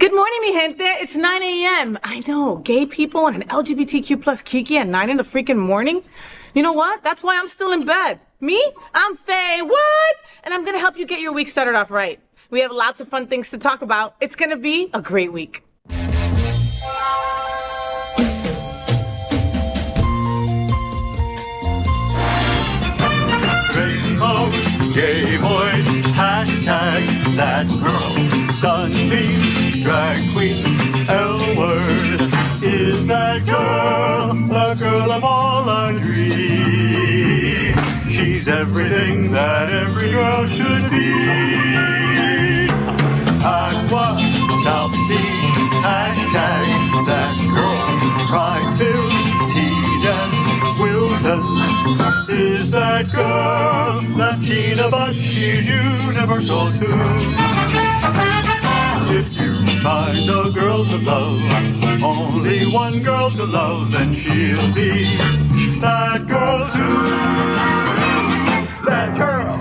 Good morning, mi gente. It's 9 a.m. I know, gay people and an LGBTQ plus Kiki at 9 in the freaking morning. You know what? That's why I'm still in bed. Me? I'm FayWhat, and I'm gonna help you get your week started off right. We have lots of fun things to talk about. It's gonna be a great week. Gay boys, hashtag that girl. Sunbeams, drag queens, L-word. Is that girl the girl of all our dreams? She's everything that every girl should be. Aqua, South Beach, hashtag that girl. Pride-filled, tea-dance, Wilton. Is that girl Latina, but she's universal too. If you find a girl to love, only one girl to love, then she'll be that girl too. That girl.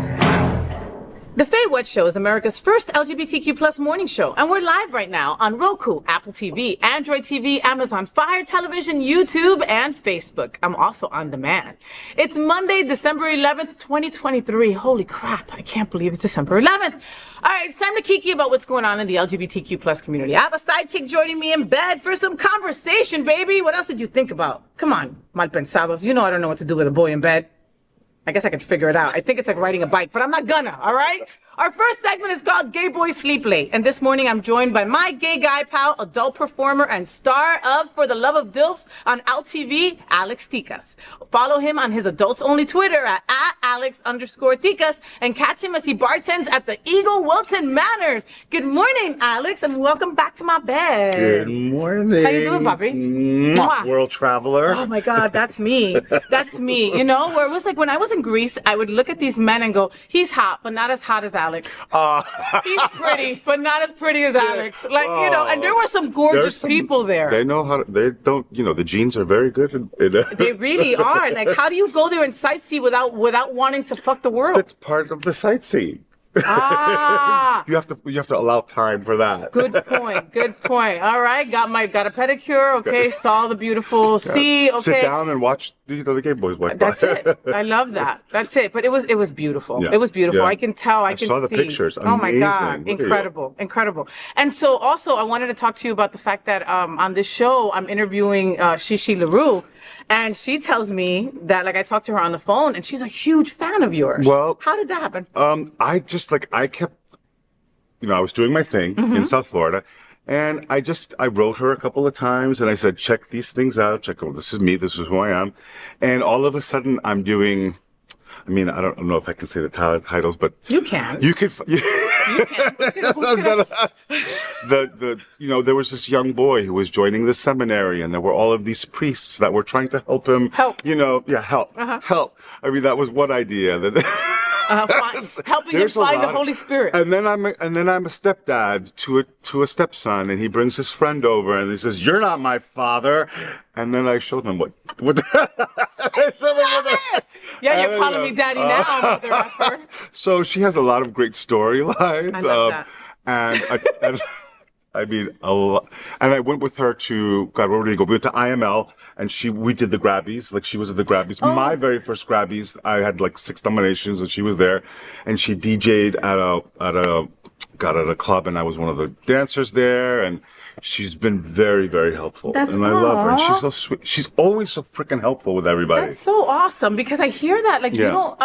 The FayWhat Show is America's first LGBTQ plus morning show, and we're live right now on Roku, Apple TV, Android TV, Amazon Fire Television, YouTube, and Facebook. I'm also on demand. It's Monday, December 11th, 2023. Holy crap, I can't believe it's December 11th. All right, it's time to kiki about what's going on in the LGBTQ plus community. I have a sidekick joining me in bed for some conversation, baby. What else did you think about? Come on, mal pensados. You know I don't know what to do with a boy in bed. I guess I could figure it out. I think it's like riding a bike, but I'm not gonna, all right? Our first segment is called Gay Boys Sleep Late. And this morning I'm joined by my gay guy pal, adult performer, and star of For the Love of Dilfs on LTV, Alex Tikas. Follow him on his adults-only Twitter at Alex_Tikas and catch him as he bartends at the Eagle Wilton Manors. Good morning, Alex, and welcome back to my bed. Good morning. How you doing, Bobby? Mwah. World traveler. Oh my God, that's me. That's me. You know, where it was like when I was in Greece, I would look at these men and go, he's hot, but not as hot as Alex. He's pretty, but not as pretty as Alex. Like, you know, and there were some gorgeous people there. They know how to, they don't, you know, the genes are very good. They really are. Like, how do you go there and sightsee without wanting to fuck the world? That's part of the sightseeing. Ah, you have to allow time for that. good point. Good point. All right, got a pedicure. Okay, saw the beautiful sea. Okay, sit down and watch the gay boys walk by. That's it. I love that. That's it. But it was beautiful. Yeah. It was beautiful. Yeah. I can tell. I can saw the see. pictures. Oh my God, Amazing. incredible, incredible. And so also, I wanted to talk to you about the fact that on this show, I'm interviewing Chi Chi Larue. And she tells me that, like, I talked to her on the phone, and she's a huge fan of yours. Well, how did that happen? I kept, you know, I was doing my thing in South Florida, and I wrote her a couple of times, and I said, check these things out, this is me, this is who I am. And all of a sudden, I'm doing, I mean, I don't know if I can say the titles, but you can. You could. You can. You know, there was this young boy who was joining the seminary, and there were all of these priests that were trying to help him. Help. You know, yeah, help. Help. I mean, that was one idea. Helping him find the Holy Spirit. And then I'm a stepdad to a stepson, and he brings his friend over, and he says, "You're not my father." And then I show them what. Yeah, you're calling me daddy now, mother effer. So she has a lot of great storylines. I love that. And I mean, a lot. And I went with her to, God, where did we go? We went to IML, and we did the Grabbies. Like, she was at the Grabbies. Oh. My very first Grabbies, I had like 6 nominations, and she was there. And she DJ'd at a club, and I was one of the dancers there. And she's been very, very helpful. I love her. And she's so sweet. She's always so freaking helpful with everybody. That's so awesome, because I hear that, like, you know,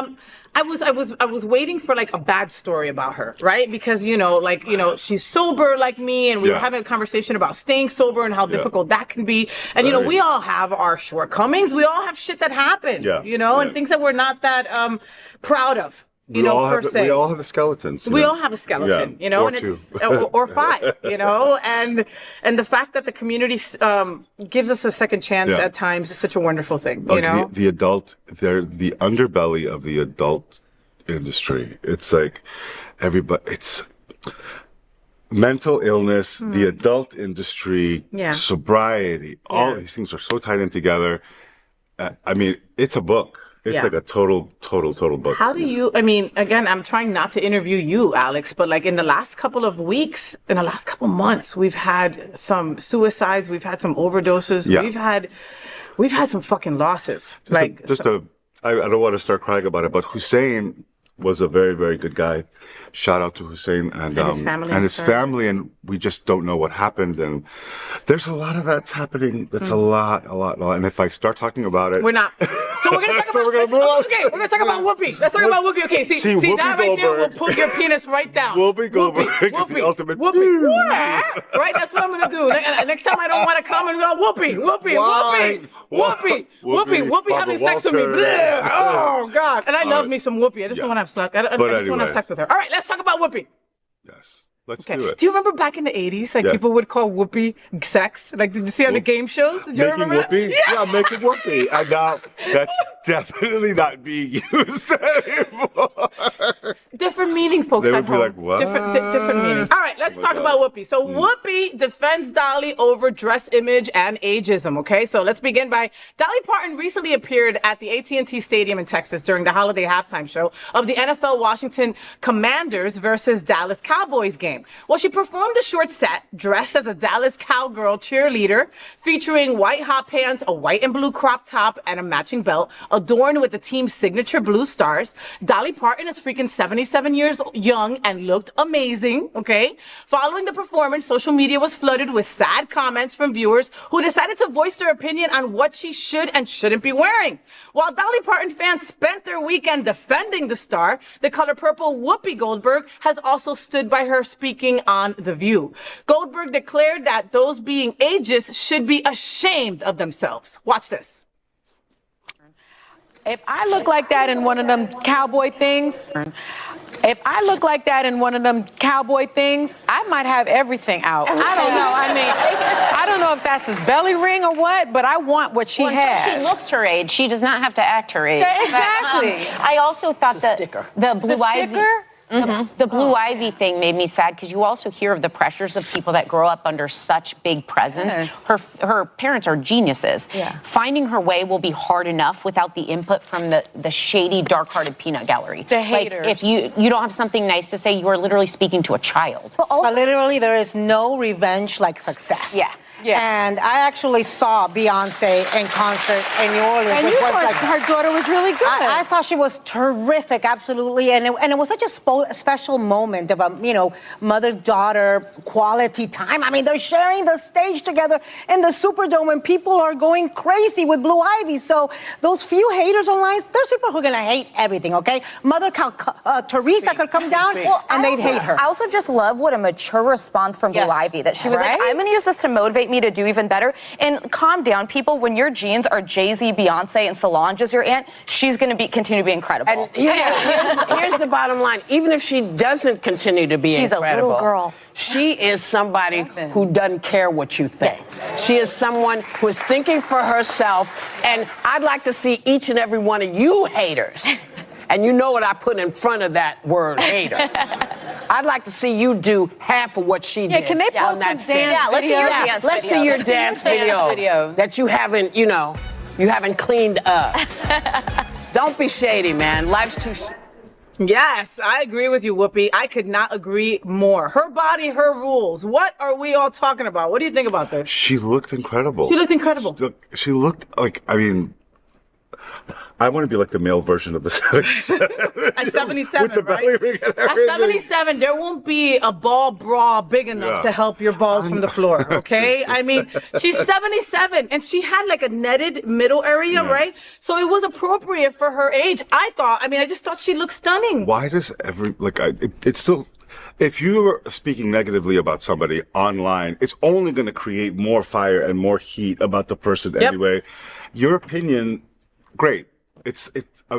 I was waiting for like a bad story about her, right? Because, you know, like, you know, she's sober like me, and we were having a conversation about staying sober and how difficult that can be. And, you know, we all have our shortcomings. We all have shit that happened, you know, and things that we're not that proud of. You know, per se. We all have the skeletons. We all have a skeleton, you know, or and two. it's or 5, you know, and the fact that the community gives us a second chance at times is such a wonderful thing, you know. They're the underbelly of the adult industry. It's like it's mental illness, the adult industry, sobriety. All these things are so tied in together. I mean, it's a book. It's Yeah. like a total book. How do you, I mean, again, I'm trying not to interview you, Alex, but like in the last couple of weeks, in the last couple months, we've had some suicides, we've had some overdoses, Yeah. we've had some fucking losses. I don't want to start crying about it, but Hussein was a very, very good guy. Shout out to Hussein and his family, and we just don't know what happened. And there's a lot of that's happening. That's a lot. And if I start talking about it, we're not. So we're gonna talk about. We're gonna talk about Whoopi. Let's talk about Whoopi. Okay, see Whoopi that right there will Goldberg. put your penis right down. Whoopi Goldberg is the ultimate. Whoopi. Right, that's what I'm gonna do. Next time I don't want to come and go Whoopi having sex with me. Bleh. Oh God! And I love me some Whoopi. I just don't want to have sex. I just want to have sex with her. All right, let's talk about Whoopi. Yes. Let's do it. Do you remember back in the 80s, like people would call Whoopi sex? Like, did you see on the game shows? Did you remember Whoopi? that? Yeah, making Whoopi. And now that's definitely not being used anymore. Different meaning, folks. They would at be home. like, what? Different meaning. All right, let's talk about Whoopi. So Whoopi defends Dolly over dress image and ageism, okay? So let's begin by Dolly Parton recently appeared at the AT&T Stadium in Texas during the holiday halftime show of the NFL Washington Commanders versus Dallas Cowboys game. Well, she performed a short set dressed as a Dallas Cowgirl cheerleader featuring white hot pants, a white and blue crop top, and a matching belt adorned with the team's signature blue stars. Dolly Parton is freaking 77 years young and looked amazing, okay? Following the performance, social media was flooded with sad comments from viewers who decided to voice their opinion on what she should and shouldn't be wearing. While Dolly Parton fans spent their weekend defending the star, the color purple Whoopi Goldberg has also stood by her speaking on The View. Goldberg declared that those being ageist should be ashamed of themselves. Watch this. If I look like that in one of them cowboy things, I might have everything out. I don't know. I mean, I don't know if that's his belly ring or what, but I want what she has. She looks her age. She does not have to act her age. Yeah, exactly. But, I also thought that the blue ivy. Sticker? The blue ivy thing made me sad because you also hear of the pressures of people that grow up under such big presence. Yes. Her parents are geniuses. Yeah. Finding her way will be hard enough without the input from the shady, dark-hearted peanut gallery. The haters. Like, if you don't have something nice to say, you are literally speaking to a child. But literally, there is no revenge like success. Yeah. Yeah. And I actually saw Beyonce in concert in New Orleans. And which you was thought like, her daughter was really good. I thought she was terrific, absolutely, and it was such a special moment of a mother-daughter quality time. I mean, they're sharing the stage together in the Superdome, and people are going crazy with Blue Ivy. So those few haters online, there's people who are gonna hate everything. Okay, Teresa could come down and they'd hate her. I also just love what a mature response from Blue Ivy, that she was like, I'm gonna use this to motivate me to do even better. And calm down, people. When your genes are Jay-Z, Beyonce, and Solange as your aunt, she's going to continue to be incredible. And here's the bottom line. Even if she doesn't continue to be She's incredible, a little girl. She is somebody who doesn't care what you think. Yes. She is someone who is thinking for herself. And I'd like to see each and every one of you haters. And you know what I put in front of that word, hater. I'd like to see you do half of what she did. Yeah, can they post on that some stage. dance let's see your videos? dance Let's see your dance videos video. that you haven't, you haven't cleaned up. Don't be shady, man. Life's too shady. Yes, I agree with you, Whoopi. I could not agree more. Her body, her rules. What are we all talking about? What do you think about this? She looked incredible. She looked incredible. She looked like, I mean, I want to be like the male version of the 77. At 77, with the right? belly ring and At everything. 77, there won't be a ball bra big enough to help your balls from the floor, okay? I mean, she's 77, and she had like a netted middle area, right? So it was appropriate for her age. I just thought she looked stunning. Why does it's still, if you're speaking negatively about somebody online, it's only going to create more fire and more heat about the person anyway. Your opinion, great.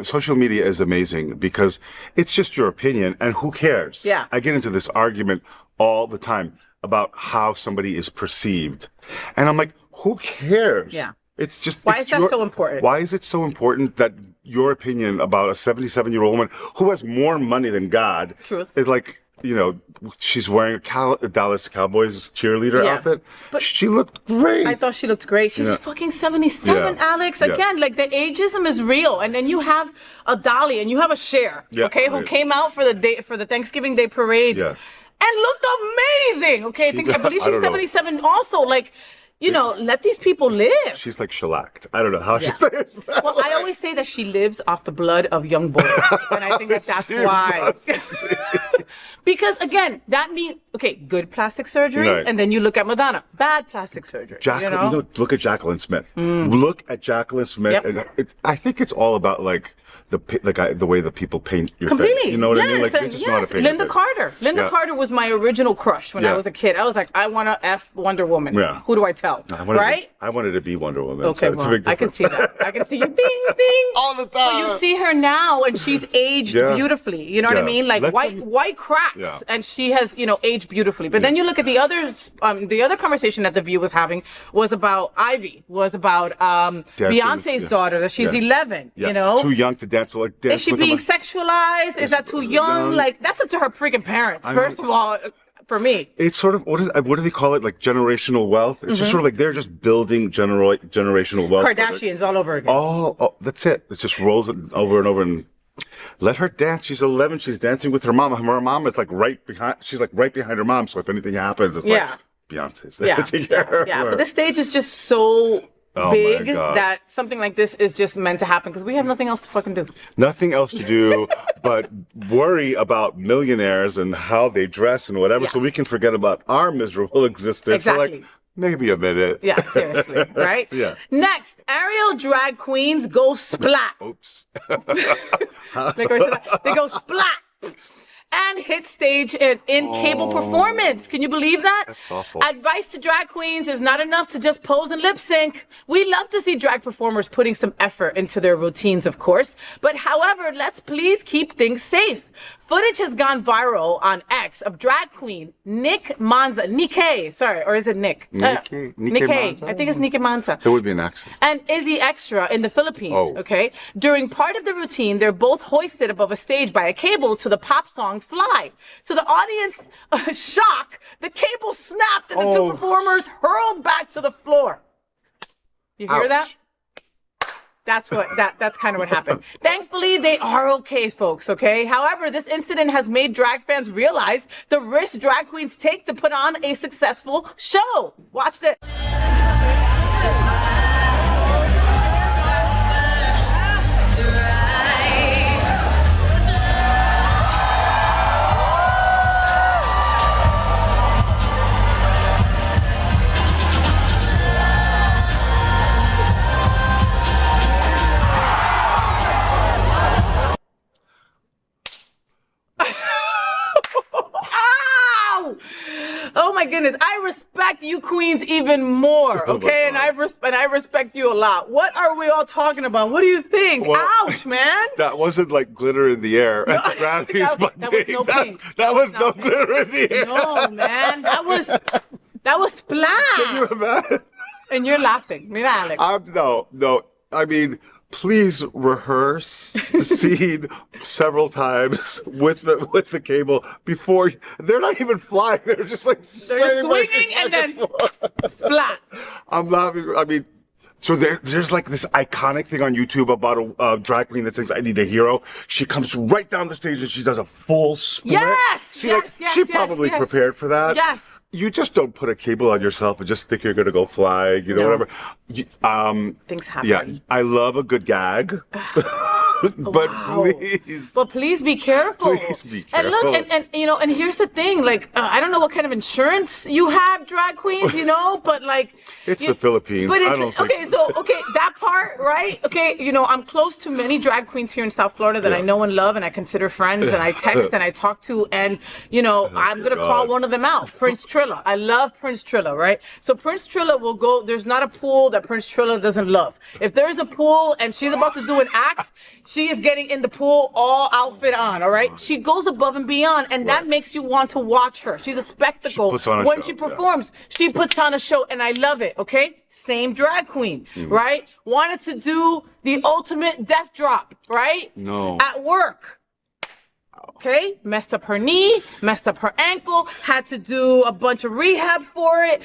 Social media is amazing because it's just your opinion, and who cares? Yeah. I get into this argument all the time about how somebody is perceived, and I'm like, who cares? Yeah. It's just Why is that so important? Why is it so important that your opinion about a 77-year-old woman who has more money than God Truth. is like, you know, she's wearing a Dallas Cowboys cheerleader outfit. But she looked great. I thought she looked great. She's fucking 77, Alex. Again, like the ageism is real. And then you have a Dolly and you have a Cher, who came out for the Thanksgiving Day parade and looked amazing. Okay, I believe she's 77 also. Like, you know, let these people live. She's like shellacked. I don't know how she says that. Well, I always say that she lives off the blood of young boys. And I think that's why. Because, again, that means, good plastic surgery. Right. And then you look at Madonna. Bad plastic surgery. Look at Jacqueline Smith. Look at Jacqueline Smith. And I think it's all about, like, the way that people paint your face. You know what I mean? Like, they just know how to paint Linda Carter. Linda Carter was my original crush when I was a kid. I was like, I want to F Wonder Woman. Yeah. Who do I tell? I wanted to be Wonder Woman. Okay, so I can see that. I can see you ding, ding. All the time. But you see her now and she's aged beautifully. You know what I mean? Like white cracks. Yeah. And she has, aged beautifully. But then you look at the other conversation that The View was having was about Ivy, was about Beyonce's daughter, that she's 11, you know? Too young to dance. Is she being sexualized? Is that too young? Like, that's up to her freaking parents, first of all, for me. It's sort of, what do they call it? Like generational wealth? It's just sort of like they're just building generational wealth. Kardashians all over again. Oh, that's it. It just rolls it over and over and let her dance. She's 11. She's dancing with her mom. Her mom is like right behind. She's like right behind her mom. So if anything happens, it's like Beyonce's there to take care of her. But this stage is just so big that something like this is just meant to happen because we have nothing else to fucking do. Nothing else to do but worry about millionaires and how they dress and whatever, so we can forget about our miserable existence for like maybe a minute. Yeah, seriously, right? Yeah. Next, aerial drag queens go splat. Oops. They go splat. And hit stage in cable performance. Can you believe that? That's awful. Advice to drag queens is not enough to just pose and lip sync. We love to see drag performers putting some effort into their routines, of course. But however, let's please keep things safe. Footage has gone viral on X of drag queen Nick, sorry, or is it Nick? Nikkei. I think it's Nikkei Manza. There would be an accent. And Izzy Extra in the Philippines, During part of the routine, they're both hoisted above a stage by a cable to the pop song Fly. To the audience shock, the cable snapped and the two performers hurled back to the floor. You hear that? That's kind of what happened. Thankfully, they are okay, folks, okay? However, this incident has made drag fans realize the risk drag queens take to put on a successful show. Watch this. Oh my goodness, I respect you queens even more, okay? And I respect you a lot. What are we all talking about? What do you think? Well, ouch, man. That wasn't like glitter in the air at the Grammys. That was no pink. That was no glitter in the air. No, man. That was splat. Can you imagine? And you're laughing. Mira, Alex. No. I mean, please rehearse the scene several times with the cable before. They're not even flying. They're just like swinging and then splat. I'm laughing. I mean, so there's like this iconic thing on YouTube about a drag queen that sings "I Need a Hero." She comes right down the stage and she does a full split. Yes. She probably prepared for that. Yes. You just don't put a cable on yourself and just think you're going to go fly, whatever. Things happen. Yeah, I love a good gag. But please. But please be careful. Please be careful. And look, and here's the thing, like, I don't know what kind of insurance you have, drag queens, but like. It's the Philippines. But that part, right? Okay, I'm close to many drag queens here in South Florida that I know and love and I consider friends and I text and I talk to and, I'm going to call one of them out, Prince Trilla. I love Prince Trilla, right? So Prince Trilla will go, there's not a pool that Prince Trilla doesn't love. If there's a pool and she's about to do an act, she is getting in the pool all outfit on, all right? She goes above and beyond, and that makes you want to watch her. She's a spectacle. When she performs, she puts on a show, and I love it, okay? Same drag queen, right? Wanted to do the ultimate death drop, right? No. At work. Okay, messed up her knee, messed up her ankle, had to do a bunch of rehab for it,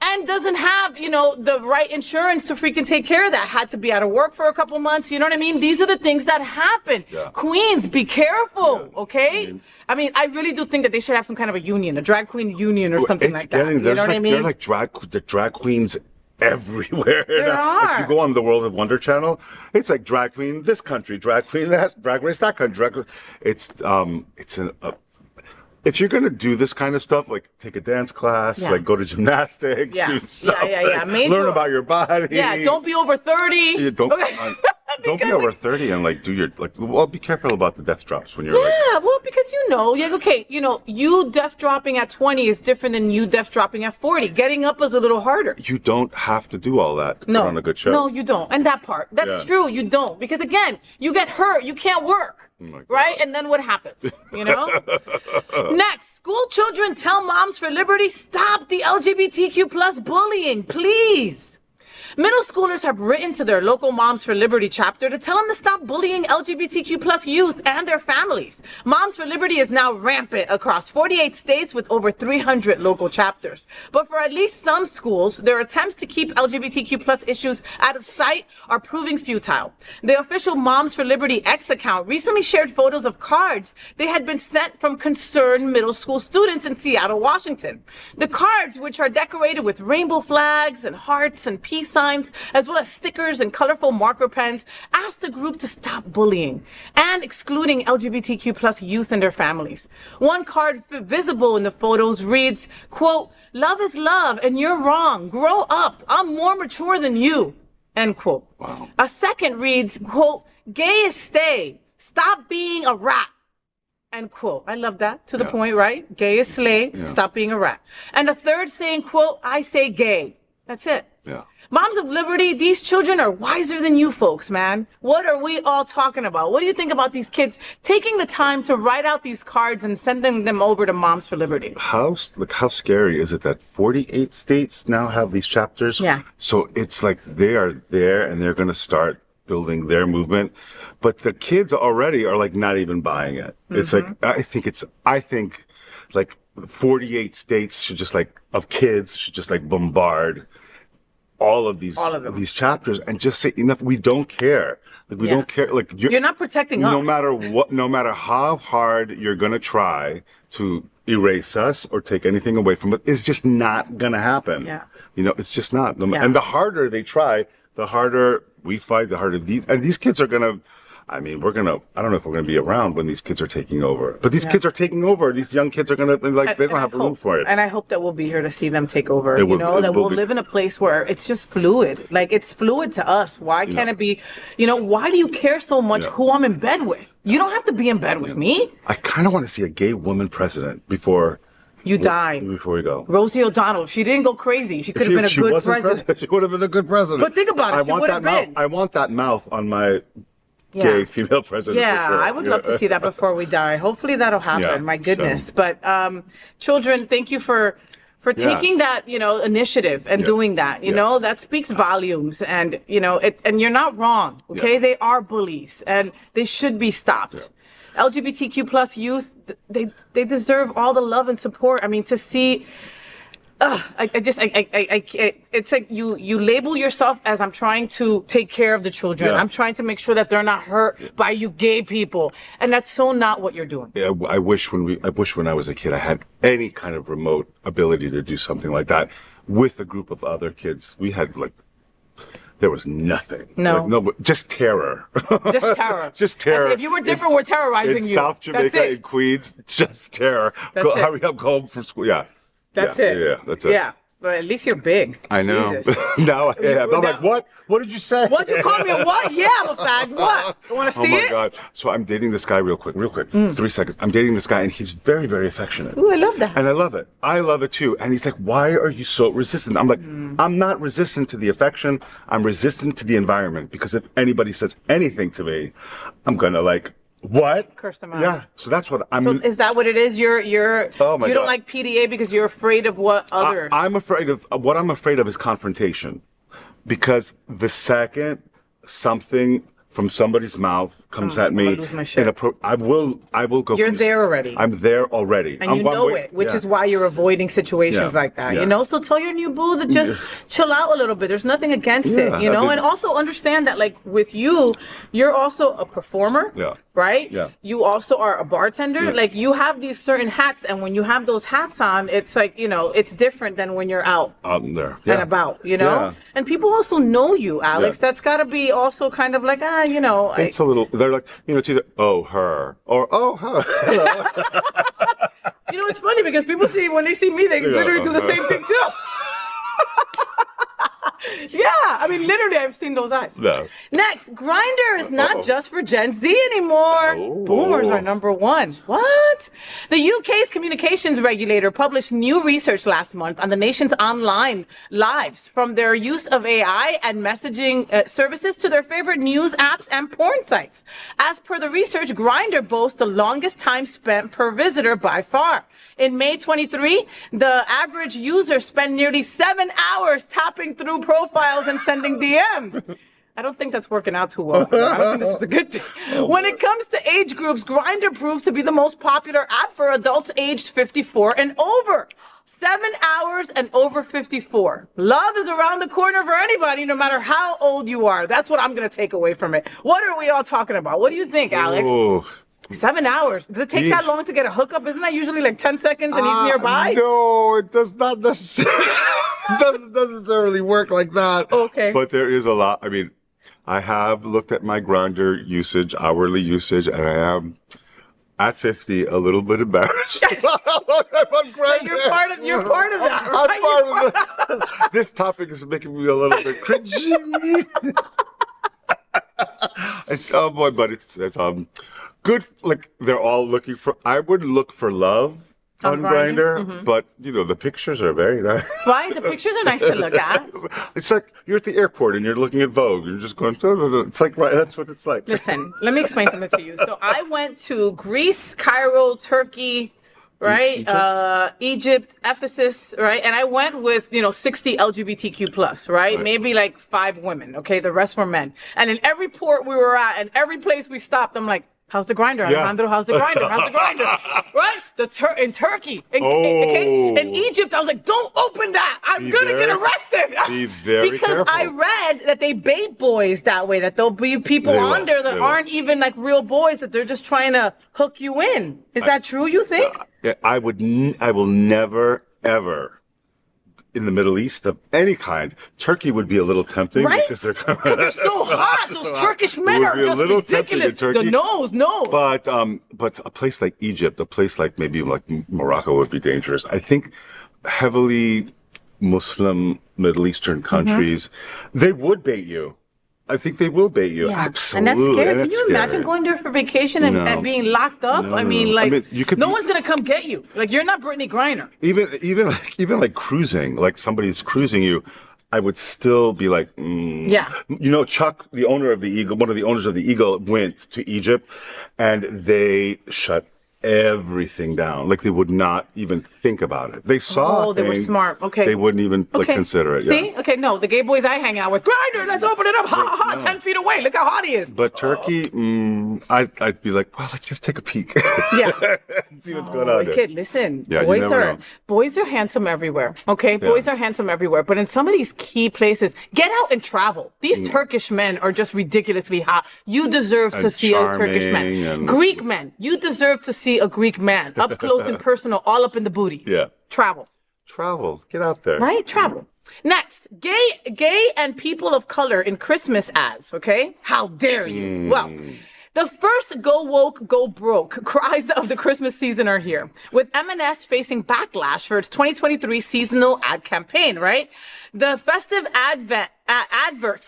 and doesn't have, the right insurance to freaking take care of that. Had to be out of work for a couple months. You know what I mean? These are the things that happen. Yeah. Queens, be careful, okay? I mean, I really do think that they should have some kind of a union, a drag queen union or something like that. You know what I mean? They're like drag queens everywhere. There are. If you go on the World of Wonder channel, it's like drag queen this country, drag queen that, drag race that country. If you're gonna do this kind of stuff, like take a dance class, like go to gymnastics, do something, learn about your body. Yeah, don't be over 30. Yeah, don't be over 30 and be careful about the death drops when you're because you death dropping at 20 is different than you death dropping at 40. Getting up is a little harder. You don't have to do all that to put on a good show. No, you don't. And that part, that's true, you don't. Because again, you get hurt, you can't work. Right? And then what happens? Next, school children tell Moms for Liberty, stop the LGBTQ plus bullying, please. Middle schoolers have written to their local Moms for Liberty chapter to tell them to stop bullying LGBTQ plus youth and their families. Moms for Liberty is now rampant across 48 states with over 300 local chapters. But for at least some schools, their attempts to keep LGBTQ plus issues out of sight are proving futile. The official Moms for Liberty X account recently shared photos of cards they had been sent from concerned middle school students in Seattle, Washington. The cards, which are decorated with rainbow flags and hearts and peace signs, as well as stickers and colorful marker pens, asked the group to stop bullying and excluding LGBTQ plus youth and their families. One card visible in the photos reads, quote, "Love is love and you're wrong. Grow up. I'm more mature than you." End quote. Wow. A second reads, quote, "Gay is stay. Stop being a rat." End quote. I love that. To the point, right? Gay is slay. Stop being a rat. And a third saying, quote, "I say gay." That's it. Yeah. Moms of Liberty, these children are wiser than you folks, man. What are we all talking about? What do you think about these kids taking the time to write out these cards and sending them over to Moms for Liberty? How scary is it that 48 states now have these chapters? Yeah. So it's like they are there and they're going to start building their movement, but the kids already are like not even buying it. It's like I think like 48 states should just of kids should just bombard all of these chapters and just say enough. We don't care. We don't care. You're not protecting us. No matter how hard you're gonna try to erase us or take anything away from us, it's just not gonna happen. Yeah. It's just not. And the harder they try, the harder we fight. The harder these kids are gonna. I mean, I don't know if we're going to be around when these kids are taking over. But these kids are taking over. These young kids are going to, they don't have room for it. And I hope that we'll be here to see them take over. That we'll live in a place where it's just fluid. It's fluid to us. Why can't it be, why do you care so much who I'm in bed with? You don't have to be in bed with me. I kind of want to see a gay woman president before you die. Before we go. Rosie O'Donnell, if she didn't go crazy, she could have been a good president. She would have been a good president. But think about it, she would have been. I want that mouth on my gay female president. Yeah, for sure. I would love to see that before we die. Hopefully that'll happen. Yeah, My goodness. But children, thank you for taking that, initiative and doing that. You know, that speaks volumes. And and you're not wrong. Okay, they are bullies and they should be stopped. LGBTQ plus youth, they deserve all the love and support. I mean, to see. It's like you label yourself as I'm trying to take care of the children. I'm trying to make sure that they're not hurt by you gay people. And that's so not what you're doing. Yeah, I wish when I was a kid, I had any kind of remote ability to do something like that with a group of other kids. We had there was nothing. No. Just terror. Just terror. Just terror. If you were different, we're terrorizing in you. South Jamaica, in Queens, just terror. Hurry up, go home from school. Yeah. That's it. Yeah, that's it. Yeah, but at least you're big. I know. Jesus. Now I am. I'm like, what? What did you say? What you call me a what? Yeah, I'm a fag. What? You want to see it? Oh my God. So I'm dating this guy real quick. 3 seconds. I'm dating this guy and he's very, very affectionate. Ooh, I love that. And I love it. I love it too. And he's like, why are you so resistant? I'm like, I'm not resistant to the affection. I'm resistant to the environment because if anybody says anything to me, I'm going to what? Curse them out. Yeah. So that's what I'm. So is that what it is? You're Oh my you don't God. like PDA because you're afraid of what others. I'm afraid of what I'm afraid of is confrontation, because the second something from somebody's mouth comes at I'm me. gonna lose my shit. I will go. You're there already. I'm there already. And you know it, which is why you're avoiding situations Yeah, like that, yeah. you know? So tell your new boo to just chill out a little bit. There's nothing against it, you know? And also understand that, like, with you, you're also a performer, right? Yeah. You also are a bartender. Yeah. Like, you have these certain hats, and when you have those hats on, it's like, you know, it's different than when you're out there. and about, you know? Yeah. And people also know you, Alex. Yeah. That's got to be also kind of like, you know. It's a little, they're like, you know, it's either, oh, her, or, oh, her. You know, it's funny because people see, when they see me, they literally do the same thing too. Yeah, I mean, literally, I've seen those eyes. No. Next, Grindr is not just for Gen Z anymore. Oh. Boomers are #1. What? The UK's communications regulator published new research last month on the nation's online lives, from their use of AI and messaging services to their favorite news apps and porn sites. As per the research, Grindr boasts the longest time spent per visitor by far. In May 23, the average user spent nearly 7 hours tapping through profiles and sending DMs. I don't think that's working out too well for them. I don't think this is a good thing. When it comes to age groups, Grindr proved to be the most popular app for adults aged 54 and over. 7 hours and over 54. Love is around the corner for anybody, no matter how old you are. That's what I'm going to take away from it. What are we all talking about? What do you think, Alex? Ooh. 7 hours. Does it take that long to get a hookup? Isn't that usually like 10 seconds and he's nearby? No, it does not necessarily. Doesn't necessarily work like that. Okay. But there is a lot. I mean, I have looked at my Grindr usage, hourly usage, and I am at 50 a little bit embarrassed. I'm on Grindr. You're part of that, right? I'm part of that. This topic is making me a little bit cringy. Oh boy, but it's good. Like, they're all looking for. I would look for love on Grindr, but you know, the pictures are very nice. Right? The pictures are nice to look at. It's like you're at the airport and you're looking at Vogue. You're just going. It's like, right. That's what it's like. Listen, let me explain something to you. So I went to Greece, Cairo, Turkey, right? Egypt, Ephesus, right? And I went with, 60 LGBTQ plus, right? Maybe like 5 women, okay? The rest were men. And in every port we were at and every place we stopped, I'm like, how's the Grindr, Alejandro? How's the Grindr? How's the Grindr? Right? In Turkey, in Egypt, I was like, don't open that. I'm going to get arrested. Be very because careful. I read that they bait boys that way, that there'll be people on there that aren't even like real boys, that they're just trying to hook you in. Is that true, you think? I will never, ever, in the Middle East of any kind, Turkey would be a little tempting, right? Because they're so hot. Those Turkish men are just ridiculous. The nose. But a place like Egypt, a place like maybe like Morocco would be dangerous. I think heavily Muslim Middle Eastern countries, they would bait you. I think they will bait you. Yeah. Absolutely. And that's scary. Can you imagine going there for vacation and being locked up? No, I mean, no one's gonna come get you. Like, you're not Brittany Griner. Even like cruising, like somebody's cruising you, I would still be like, Yeah. Chuck, the owner of the Eagle, one of the owners of the Eagle, went to Egypt, and they shut everything down. Like, they would not even think about it. They saw. Oh, they were smart. Okay. They wouldn't even consider it. See? Yeah. Okay, no, the gay boys I hang out with, Grindr, let's open it up. Ha ha ha, 10 feet away. Look how hot he is. But Turkey, I'd be like, well, let's just take a peek. Yeah. See what's going on there. Kid, listen, Yeah, boys are handsome everywhere. Okay, boys are handsome everywhere. But in some of these key places, get out and travel. These Turkish men are just ridiculously hot. You deserve to see a Turkish man. Greek men, you deserve to see a Greek man up close and personal, all up in the booty. Yeah. Travel. Get out there. Right? Travel. Next, gay and people of color in Christmas ads, okay? How dare you? Well, the first go woke, go broke cries of the Christmas season are here, with M&S facing backlash for its 2023 seasonal ad campaign, right? The festive advert,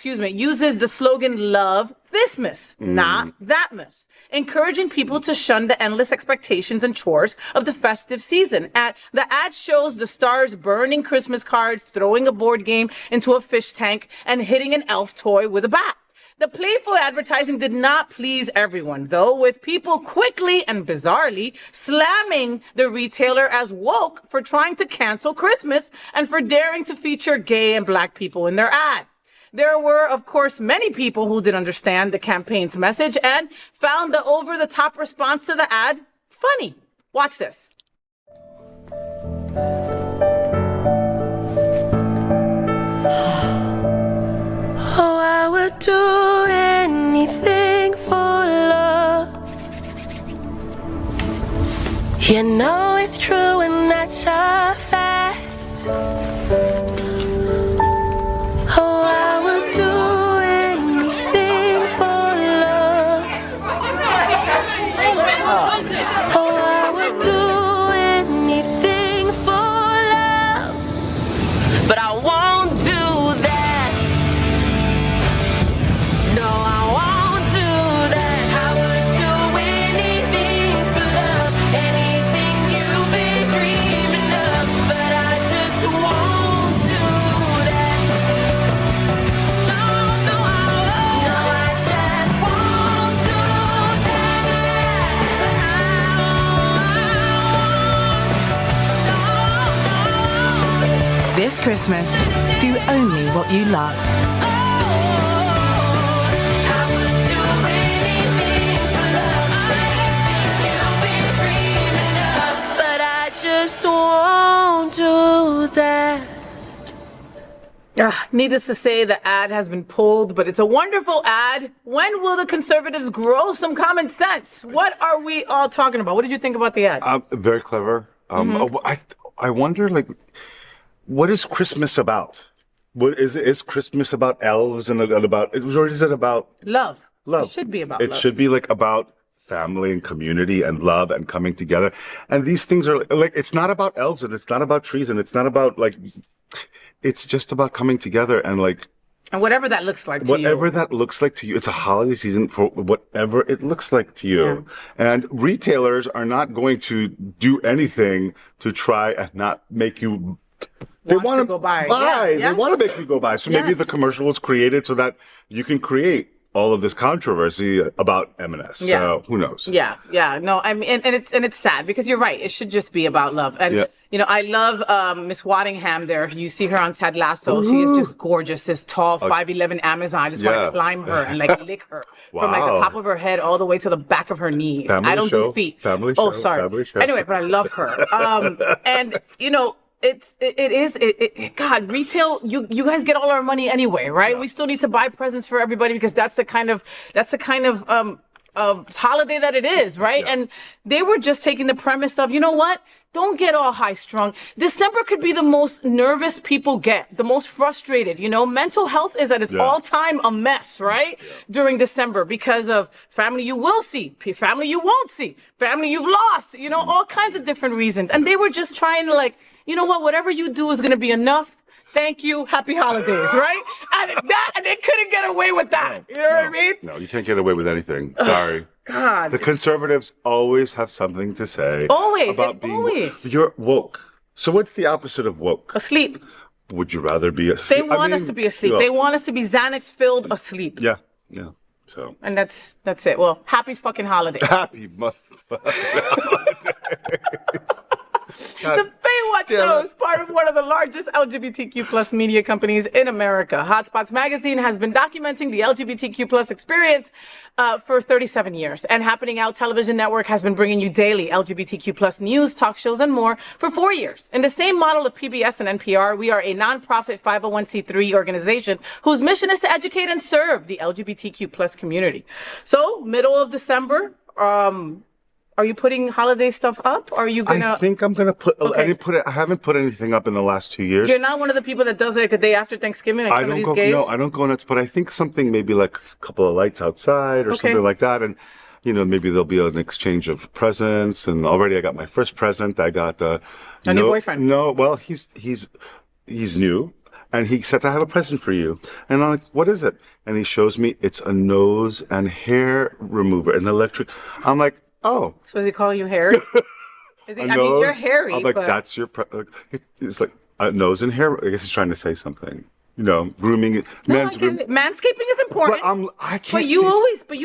uses the slogan, love Thismas, not Thatmas, encouraging people to shun the endless expectations and chores of the festive season. The ad shows the stars burning Christmas cards, throwing a board game into a fish tank, and hitting an elf toy with a bat. The playful advertising did not please everyone, though, with people quickly and bizarrely slamming the retailer as woke for trying to cancel Christmas and for daring to feature gay and black people in their ad. There were, of course, many people who didn't understand the campaign's message and found the over-the-top response to the ad funny. Watch this. Oh, I would do anything for love. You know it's true and that's a fact. Oh, I would do anything for love. Oh, I would do anything for love. But I won't do that. No, I won't do that. I would do anything for love, anything you've been dreaming of, but I just won't do that. No, no, I won't. No, I just won't do that. This Christmas, do only what you love. But I just won't do that. Needless to say, the ad has been pulled, but it's a wonderful ad. When will the conservatives grow some common sense? What are we all talking about? What did you think about the ad? Very clever. I wonder, like, what is Christmas about? What is Christmas about elves and about, or is it about Love. love? It should be about It love. should be like about family and community and love and coming together. And these things are like, it's not about elves and it's not about trees and it's not about like, it's just about coming together and like, And whatever that looks like to you. whatever that looks like to you. It's a holiday season for whatever it looks like to you. And retailers are not going to do anything to try and not make you. They want to go buy. buy. Yeah, They yes. want to make you go buy. So maybe Yes. the commercial was created so that you can create all of this controversy about M&S. Yeah. So who knows? Yeah. No, I mean, and it's sad because you're right. It should just be about love. And Yeah. you know, I love Miss Waddingham there. You see her on Ted Lasso. She is just gorgeous. This tall 5'11" Amazon. I just want Yeah. to climb her and like lick her from like the Wow. top of her head all the way to the back of her knees. Family I don't show. do feet. Family Oh, show. sorry. Family show. Anyway, but I love her. And you know. God, retail, you guys get all our money anyway, right? We still need to buy presents for everybody because that's the kind of holiday that it is, right? Yeah. And they were just taking the premise of, you know what? Don't get all high strung. December could be the most nervous people get, the most frustrated. You know, mental health is at its all-time a mess, right? During December because of family you will see, family you won't see, family you've lost, you know, all kinds of different reasons. And they were just trying to like, you know what, whatever you do is going to be enough. Thank you. Happy holidays, right? And they couldn't get away with that. You know what I mean? No, you can't get away with anything. Sorry. God. The conservatives always have something to say. Always, About being always. You're woke. So what's the opposite of woke? Asleep. Would you rather be asleep? They want us to be asleep. yeah. They want us to be Xanax filled asleep. Yeah. So And that's it. Well, happy fucking holiday. happy motherfucking The FayWhat show is part of one of the largest LGBTQ plus media companies in America. Hotspots Magazine has been documenting the LGBTQ plus experience for 37 years. And Happening Out Television Network has been bringing you daily LGBTQ plus news, talk shows, and more for 4 years. In the same model of PBS and NPR, we are a nonprofit 501c3 organization whose mission is to educate and serve the LGBTQ plus community. So, middle of December, are you putting holiday stuff up? Or are you gonna? I think I'm gonna put. Okay. I haven't put anything up in the last 2 years. You're not one of the people that does it like the day after Thanksgiving, like some of these gays? No, I don't go nuts. But I think something maybe like a couple of lights outside or something like that, and you know maybe there'll be an exchange of presents. And already I got my first present. I got a new boyfriend. No, well he's new. And he said, I have a present for you. And I'm like, what is it? And he shows me it's a nose and hair remover, an electric. I'm like, oh. So is he calling you hairy? Is he, I mean, you're hairy. I'm like, but... that's your. It's like a nose and hair. I guess he's trying to say something. You know, grooming. No, I get it. Manscaping is important. But I can't. But you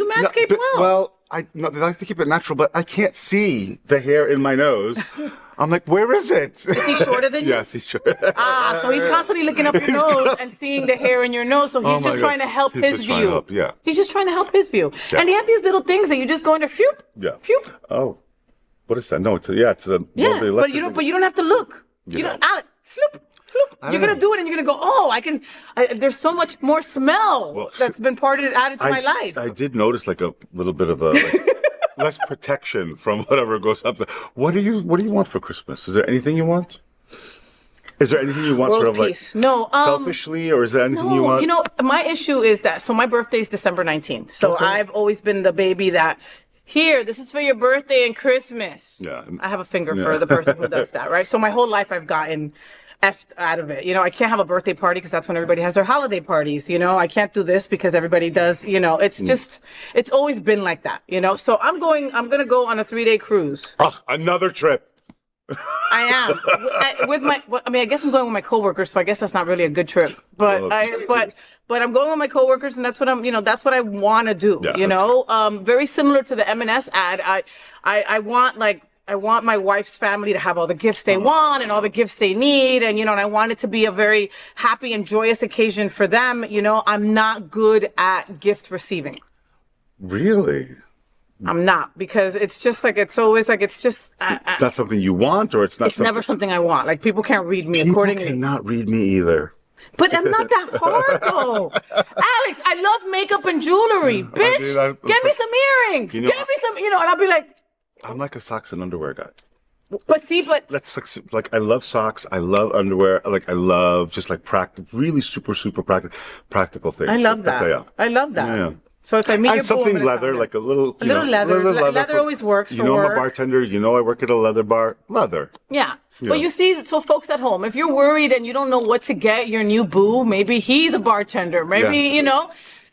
manscape well. Well, they like to keep it natural, but I can't see the hair in my nose. I'm like, where is it? Is he shorter than you? Yes, he's short. So he's constantly looking up your nose and seeing the hair in your nose. So he's Oh my just God. trying to help He's his just trying to view. help, yeah. He's just trying to help his view. Yeah. And they have these little things that you just go in there, phoop, Yeah. phoop. Oh, what is that? No, it's a Yeah, but you don't have to look. You Yeah. don't, Alex, floop, floop. You're gonna do it, and you're gonna go. Oh, there's so much more smell that's been added to my life. I did notice like a little bit of a less protection from whatever goes up there. What do you want for Christmas? Is there anything you want? Is there anything you want, World sort of peace. like No, selfishly, or is there anything you want? You know, my issue is that my birthday is December 19th. So I've always been the baby that. Here, this is for your birthday and Christmas. Yeah. I have a finger for the person who does that, right? So my whole life I've gotten effed out of it. You know, I can't have a birthday party because that's when everybody has their holiday parties. You know, I can't do this because everybody does. You know, it's just, it's always been like that. You know, so I'm gonna go on a 3-day cruise. Oh, another trip. I am I guess I'm going with my coworkers, so I guess that's not really a good trip. But but I'm going with my coworkers, and that's what that's what I want to do. Yeah, you know, very similar to the M&S ad. I want my wife's family to have all the gifts they want and all the gifts they need, and and I want it to be a very happy and joyous occasion for them. You know, I'm not good at gift receiving. Really? I'm not, because it's just like it's always like it's just. It's not something you want, or it's not. It's never something I want. Like people can't read me accordingly. People cannot read me either. But I'm not that hard though. Alex, I love makeup and jewelry. Bitch, get me some earrings. Get me some, and I'll be like. I'm like a socks and underwear guy. But Like I love socks. I love underwear. Like I love just like really super practical things. I love Like, that. yeah. I love that. Yeah. So if I meet your And something leather, like a little leather. Leather for- always works for I'm a work. bartender. I work at a leather bar. Leather. Yeah. Yeah. But you see, so folks at home, if you're worried and you don't know what to get your new boo, maybe he's a bartender. Maybe,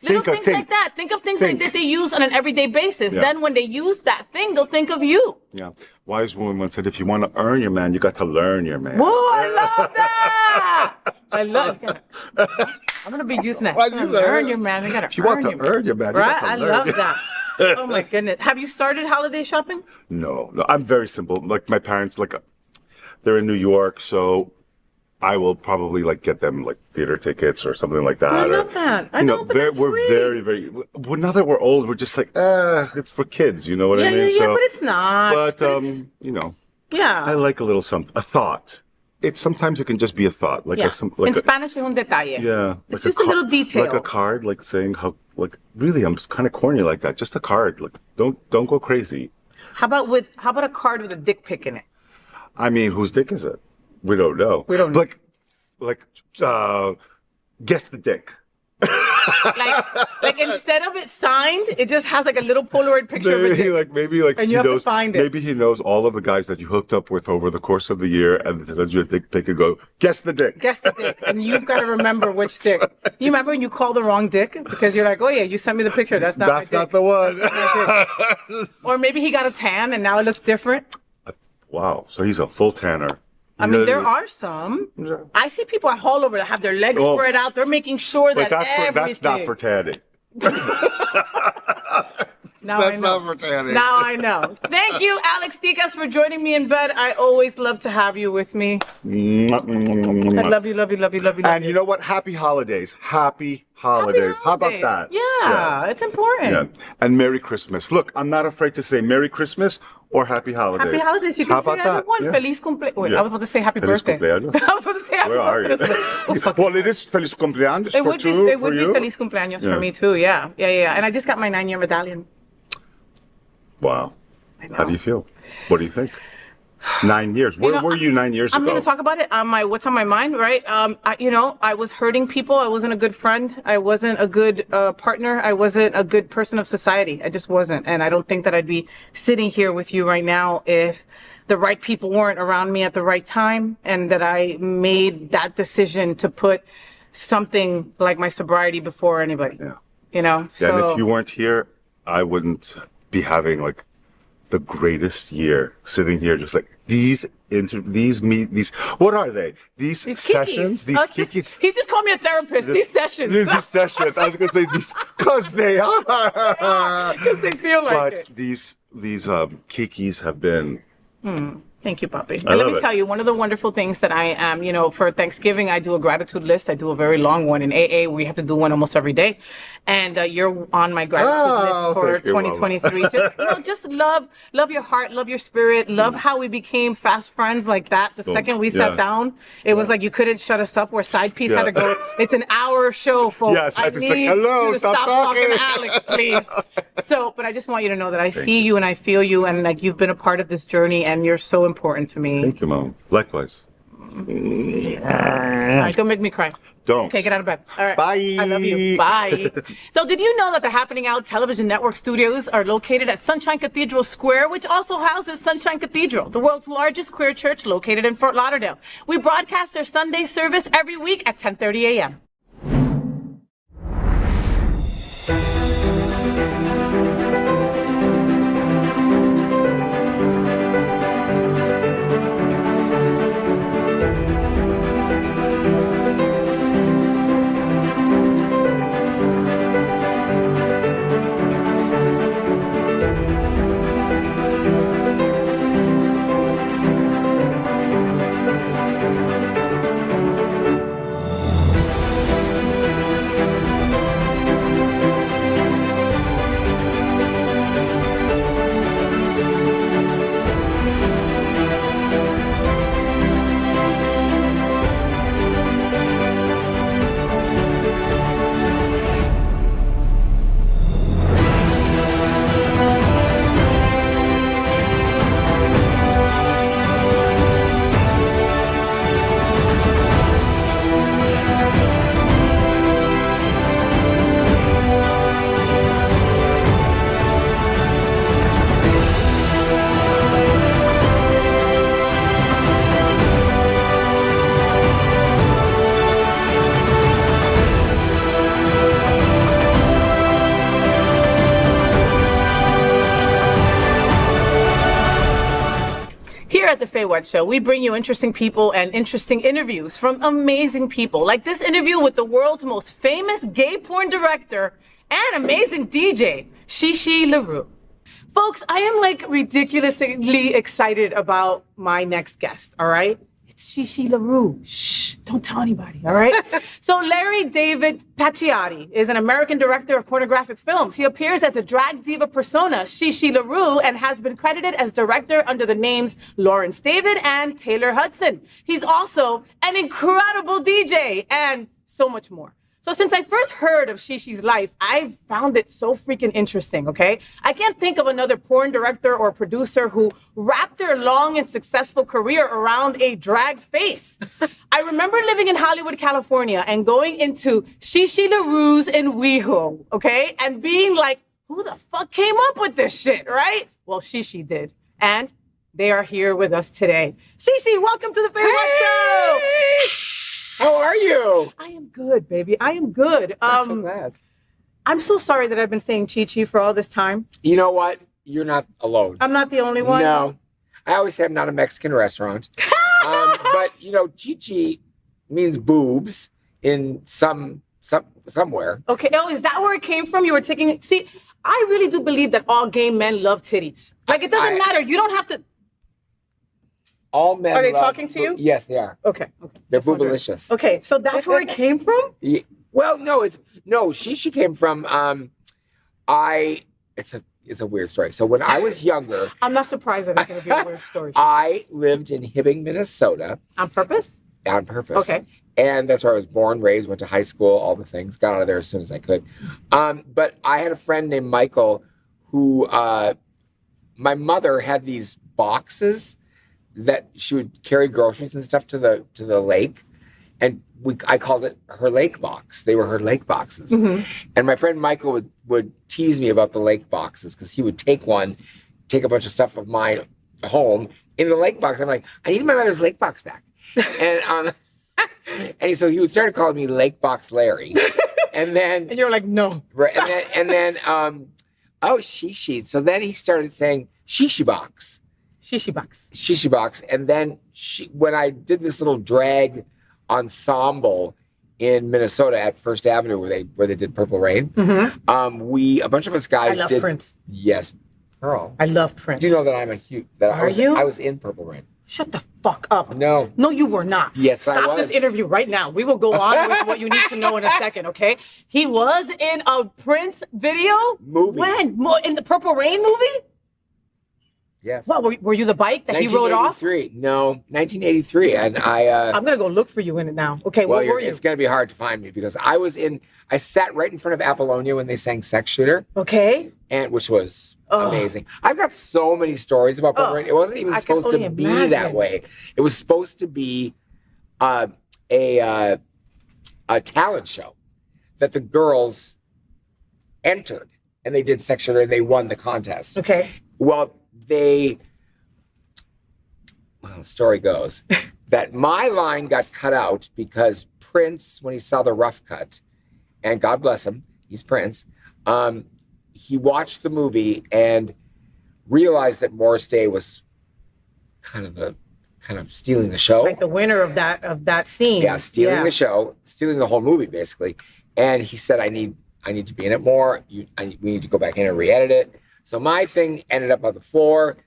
little things like that. Think of things like that they use on an everyday basis. Yeah. Then when they use that thing, they'll think of you. Yeah. Wise woman once said, if you want to earn your man, you got to learn your man. Whoa, I love that. I love it. I'm going to be using that. Why do you Earn your man. I got to If you want to earn your man, you Right? got to I learn love your- that. Oh my goodness. Have you started holiday shopping? No, I'm very simple. Like my parents, they're in New York, so I will probably get them theater tickets or something like that. I love that. I know, but that's we're sweet. very. Well, now that we're old, we're just it's for kids. You know what I mean? Yeah, but it's not. But It's- yeah. I like a thought. Sometimes it can just be a thought, in Spanish, es un detalle. Yeah, It's just a little detail. like a card, saying how really I'm kind of corny like that. Just a card, don't go crazy. How about a card with a dick pic in it? I mean, whose dick is it? We don't know. We don't know. Guess the dick. like instead of it signed, it just has a little Polaroid picture of a dick. Maybe and he you have knows. to find it. Maybe he knows all of the guys that you hooked up with over the course of the year, and sends you a dick pic and go, guess the dick. Guess the dick, and you've got to remember which dick. You remember when you call the wrong dick because you're like, oh yeah, you sent me the picture. That's not my dick. That's not the one. Or maybe he got a tan and now it looks different. Wow. So he's a full tanner. I mean, there are some. I see people all over that have their legs spread out. They're making sure that that's not for tanning. Now I know. Now I know. Thank you, Alex Tikas, for joining me in bed. I always love to have you with me. I love you, love you, love you, love you. And you know what? Happy holidays. Happy holidays. How about that? Yeah, it's important. Yeah. And Merry Christmas. Look, I'm not afraid to say Merry Christmas or Happy Holidays. Happy holidays. You can say either one. Yeah. Feliz cumpleaños. Wait, Yeah. I was about to say happy Feliz birthday. cumpleaños. I was about to say happy Where are you? birthday. Well, it is Feliz cumpleaños It for would be. two, It would for be you. Feliz cumpleaños Yeah. for me too. Yeah. And I just got my 9-year medallion. Wow. How do you feel? What do you think? 9 years. Where were you 9 years ago? I'm going to talk about it on what's on my mind, right? I was hurting people. I wasn't a good friend. I wasn't a good partner. I wasn't a good person of society. I just wasn't. And I don't think that I'd be sitting here with you right now if the right people weren't around me at the right time, and that I made that decision to put something like my sobriety before anybody. Yeah. Yeah, and if you weren't here, I wouldn't be having the greatest year sitting here just these what are they? These sessions? These Kiki. He just called me a therapist. These sessions. These sessions. I was going to say these because they are. Because they feel like it. But these Kikis have been Thank you, Papi. I And let love me it. tell you, one of the wonderful things that I am, for Thanksgiving, I do a gratitude list. I do a very long one. In AA, we have to do one almost every day. And you're on my gratitude list for thank you, Mama. 2023. Just love your heart, love your spirit, love how we became fast friends like that. The second we sat down, it was like you couldn't shut us up. Where side piece had to go. It's an hour show, folks. Yes, I I'd be like, need "Hello, you to stop stop talking to talking." Alex, please. So, but I just want you to know that I see you and I feel you, and like you've been a part of this journey, and you're so important to me. Thank you, Mom. Likewise. All right, don't make me cry. Don't. Okay, get out of bed. All right. Bye. I love you. Bye. So, did you know that the Happening Out Television Network studios are located at Sunshine Cathedral Square, which also houses Sunshine Cathedral, the world's largest queer church located in Fort Lauderdale? We broadcast our Sunday service every week at 10:30 a.m. Here at the FayWhat Show, we bring you interesting people and interesting interviews from amazing people, like this interview with the world's most famous gay porn director and amazing DJ, Chi Chi Larue. Folks, I am like ridiculously excited about my next guest, all right? It's Chi Chi Larue. Shh, don't tell anybody, all right? So Larry David Paciotti is an American director of pornographic films. He appears as a drag diva persona, Chi Chi Larue, and has been credited as director under the names Lawrence David and Taylor Hudson. He's also an incredible DJ and so much more. So since I first heard of Chi Chi's life, I've found it so freaking interesting, okay? I can't think of another porn director or producer who wrapped their long and successful career around a drag face. I remember living in Hollywood, California, and going into Chi Chi Larue's in WeHo, okay? And being like, who the fuck came up with this shit, right? Well, Chi Chi did. And they are here with us today. Chi Chi, welcome to the FayWhat Show! How are you? I am good, baby. I am good. I'm so glad. I'm so sorry that I've been saying Chi Chi for all this time. You know what? You're not alone. I'm not the only one. No. I always say I'm not a Mexican restaurant. But, Chi Chi means boobs in somewhere. Okay. Oh, is that where it came from? You were taking... See, I really do believe that all gay men love titties. Like, it doesn't matter. You don't have to... All men Are they love talking to you? Yes, they are. Okay. They're boobalicious. Okay, so that's where it came from? Yeah. Well, no, Chi came from it's a weird story. So when I was younger, I'm not surprised that it's going to be a weird story. I lived in Hibbing, Minnesota. On purpose? On purpose. Okay. And that's where I was born, raised, went to high school, all the things. Got out of there as soon as I could. But I had a friend named Michael who, my mother had these boxes that she would carry groceries and stuff to the lake. And I called it her lake box. They were her lake boxes. Mm-hmm. And my friend Michael would tease me about the lake boxes because he would take a bunch of stuff of mine home in the lake box. I'm like, I need my mother's lake box back. And so he would start calling me Lake Box Larry. And then and you're like, no. Right. And then oh, Chi. So then he started saying Chi box. Chi box. Chi box. And then when I did this little drag ensemble in Minnesota at First Avenue where they did Purple Rain, mm-hmm. A bunch of us guys I love did Prince. Yes. Girl. I love Prince. Do you know that I'm a huge... I was in Purple Rain. Shut the fuck up. No. No, you were not. Yes, I Stop was. this interview right now. We will go on with what you need to know in a second, okay? He was in a Prince video? Movie. When? In the Purple Rain movie? Yes. What, were you the bike that he rode off? 1983. No, 1983. And I'm going to go look for you in it now. Okay, well, where were you? it's going to be hard to find me because I sat right in front of Apollonia when they sang Sex Shooter. Okay. And which was amazing. I've got so many stories about Purple Rain. It wasn't even supposed to be that way. It was supposed to be a talent show that the girls entered, and they did Sex Shooter, and they won the contest. Okay. Well, the story goes that my line got cut out because Prince, when he saw the rough cut, and God bless him, he's Prince, he watched the movie and realized that Morris Day was kind of stealing the show. Like the winner of that scene. Yeah, stealing the show, stealing the whole movie basically. And he said, I need to be in it more. We need to go back in and re-edit it. So my thing ended up on the floor.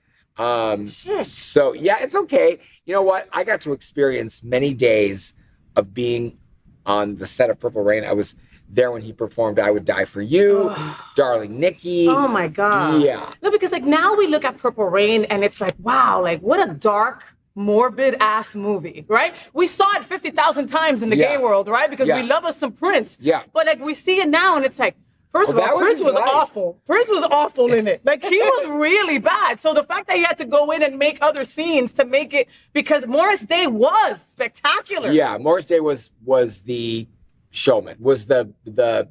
Shit. So yeah, it's okay. You know what? I got to experience many days of being on the set of Purple Rain. I was there when he performed I Would Die For You, Darling Nikki. Oh my God. Yeah. No, because like now we look at Purple Rain and it's like, wow, like what a dark, morbid ass movie, right? We saw it 50,000 times in the gay world, right? Because we love us some Prince. Yeah. But like we see it now and it's like, first of all, Prince was awful. Prince was awful in it. Like he was really bad. So the fact that he had to go in and make other scenes to make it, because Morris Day was spectacular. Yeah, Morris Day was the showman, was the showman.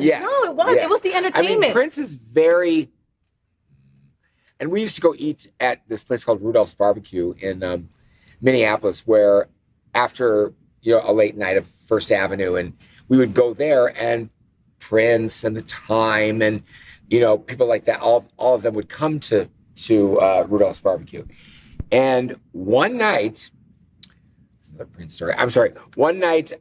Yes. No, it was. Yes. It was the entertainment. I mean, Prince is very, and we used to go eat at this place called Rudolph's Barbecue in Minneapolis, where after a late night of First Avenue, and we would go there, and Prince and The Time and people like that, all of them would come to Rudolph's Barbecue. And one night, another Prince story. I'm sorry. One night,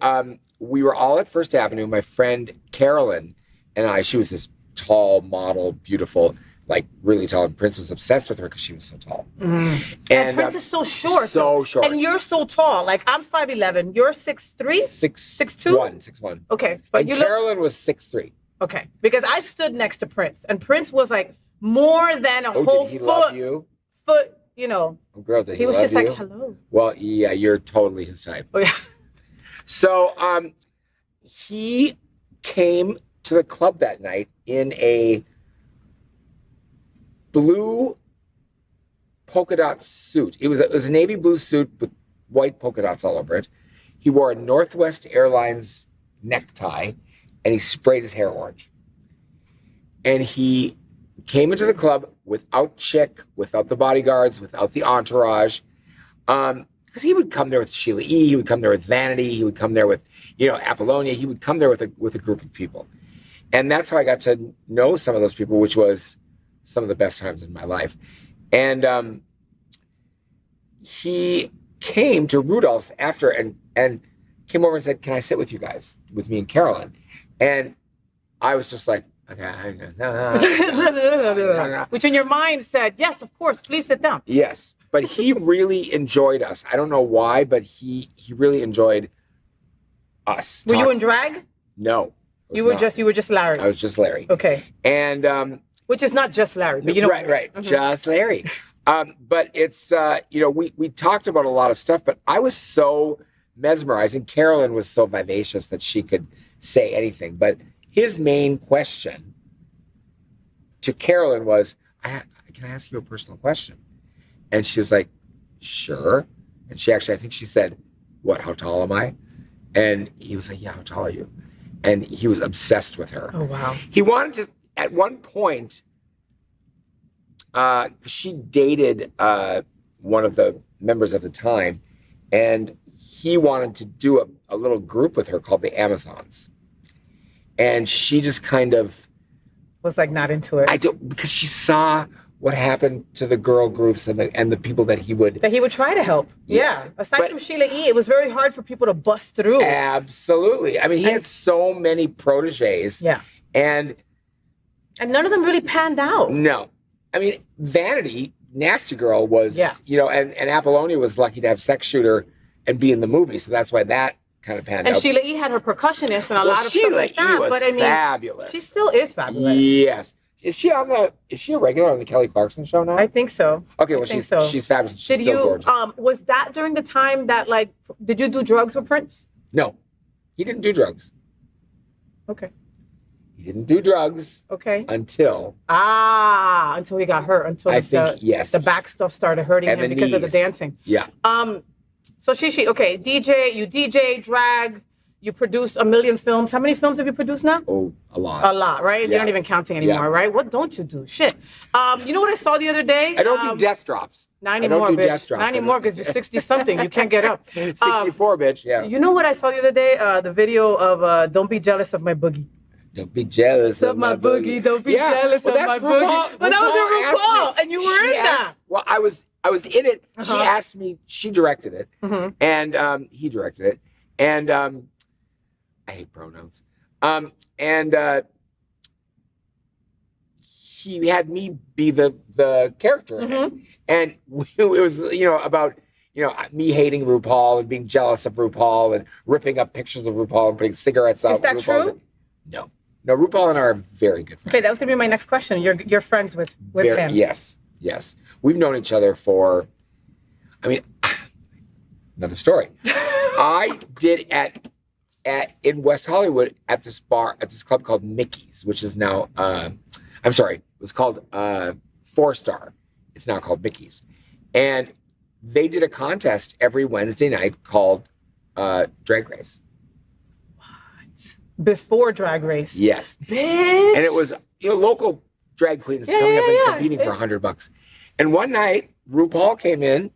we were all at First Avenue. My friend Carolyn and I. She was this tall model, beautiful, like really tall. And Prince was obsessed with her because she was so tall. Mm. And Prince is so short. So short. And you're so tall. Like I'm 5'11". You're 6'3". 6'2". 6'1". Okay, but and you Carolyn was 6'3". Okay, because I've stood next to Prince, and Prince was like more than a whole did he foot. Love you? Foot. Oh, girl, did he was love just you? like, hello. Well, yeah, you're totally his type. Oh, yeah. So he came to the club that night in a blue polka dot suit. It was a navy blue suit with white polka dots all over it. He wore a Northwest Airlines necktie, and he sprayed his hair orange. And he came into the club without Chick, without the bodyguards, without the entourage. Because he would come there with Sheila E., he would come there with Vanity, he would come there with, Apollonia, he would come there with a group of people. And that's how I got to know some of those people, which was some of the best times in my life. And he came to Rudolph's after and came over and said, can I sit with you guys, with me and Carolyn? And I was just like, okay. Which in your mind said, yes, of course, please sit down. Yes, but he really enjoyed us. I don't know why, but he really enjoyed us. Were you in drag? No. You were just Larry. I was just Larry. Okay. And which is not just Larry, but right. Mm-hmm. Just Larry. But it's we talked about a lot of stuff, but I was so mesmerized, and Carolyn was so vivacious that she could say anything. But his main question to Carolyn was, can I ask you a personal question? And she was like, sure. And she actually, I think she said, what, how tall am I? And he was like, yeah, how tall are you? And he was obsessed with her. Oh, wow. He wanted to, at one point, she dated one of the members of The Time, and he wanted to do a little group with her called the Amazons. And she just kind of was like not into it. Because she saw what happened to the girl groups and the people that he would try to help. Yes. Yeah. Aside from Sheila E., it was very hard for people to bust through. Absolutely. I mean, he had so many proteges. Yeah. And And none of them really panned out. No. I mean, Vanity, Nasty Girl was, you know, and Apollonia was lucky to have Sex Shooter and be in the movie, so that's why that kind of panned out. And Sheila E. had her percussionist and a lot of stuff like that. Was but I mean, fabulous. She still is fabulous. Yes. Is she a regular on the Kelly Clarkson show now? I think so. Okay, well, she's fabulous. She's still gorgeous. Was that during the time that, like, did you do drugs with Prince? No, he didn't do drugs. Okay. He didn't do drugs. Okay. Until he got hurt. Until the back stuff started hurting him because of the dancing. Yeah. So Chi Chi, okay, DJ, drag, you produce 1 million films. How many films have you produced now? Oh, a lot. A lot, right? Yeah. You're not even counting anymore, right? What don't you do? Shit. You know what I saw the other day? I don't do death drops. Not anymore, bitch. Death drops. Not anymore because you're 60-something. You can't get up. 64, bitch, yeah. You know what I saw the other day? The video of Don't Be Jealous of My Boogie. Don't be jealous of my boogie. Don't be jealous of my boogie. But that was your RuPaul, and you were in that. Well, I was in it. She asked me. She directed it, and he directed it, and I hate pronouns. And he had me be the character in it, and it was about me hating RuPaul and being jealous of RuPaul and ripping up pictures of RuPaul and putting cigarettes out. Is that true? No, RuPaul and I are very good friends. Okay, that was gonna be my next question. You're friends with him? Yes. We've known each other for, I mean, another story. I did in West Hollywood at this club called Mickey's, which is now, it was called 4-Star. It's now called Mickey's. And they did a contest every Wednesday night called Drag Race. Before Drag Race. Yes. Bitch. And it was local drag queens coming up and competing for $100. And one night, RuPaul came in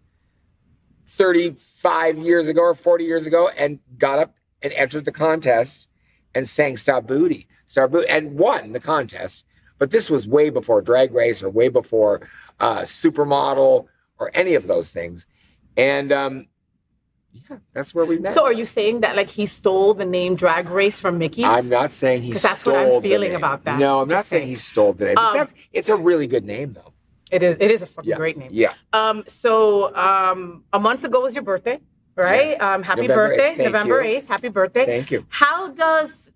35 years ago or 40 years ago and got up and entered the contest and sang Star Booty, and won the contest. But this was way before Drag Race or way before Supermodel or any of those things. And that's where we met. So are you saying that like he stole the name Drag Race from Mickey's? I'm not saying he stole that's what I'm feeling about that. No, I'm not saying he stole the name. It's a really good name, though. It is a fucking great name. Yeah. So a month ago was your birthday, right? Yes. Happy November birthday, 8th. November 8th. Happy birthday. Thank you. How does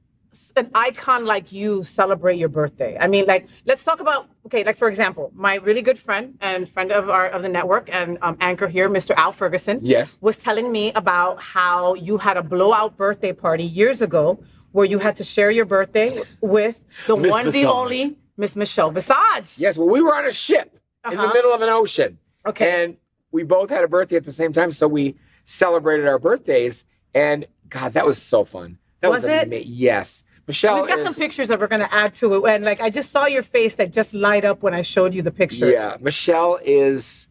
an icon like you celebrate your birthday? I mean, like, let's talk about, like, for example, my really good friend and friend of the network and anchor here, Mr. Al Ferguson, was telling me about how you had a blowout birthday party years ago where you had to share your birthday with the one, the only Miss Michelle Visage. Yes, well, we were on a ship in the middle of an ocean. Okay. And we both had a birthday at the same time, so we celebrated our birthdays. And God, that was so fun. That was it? Yes. Michelle, we've got some pictures that we're going to add to it. And like, I just saw your face that just light up when I showed you the picture. Yeah, Michelle is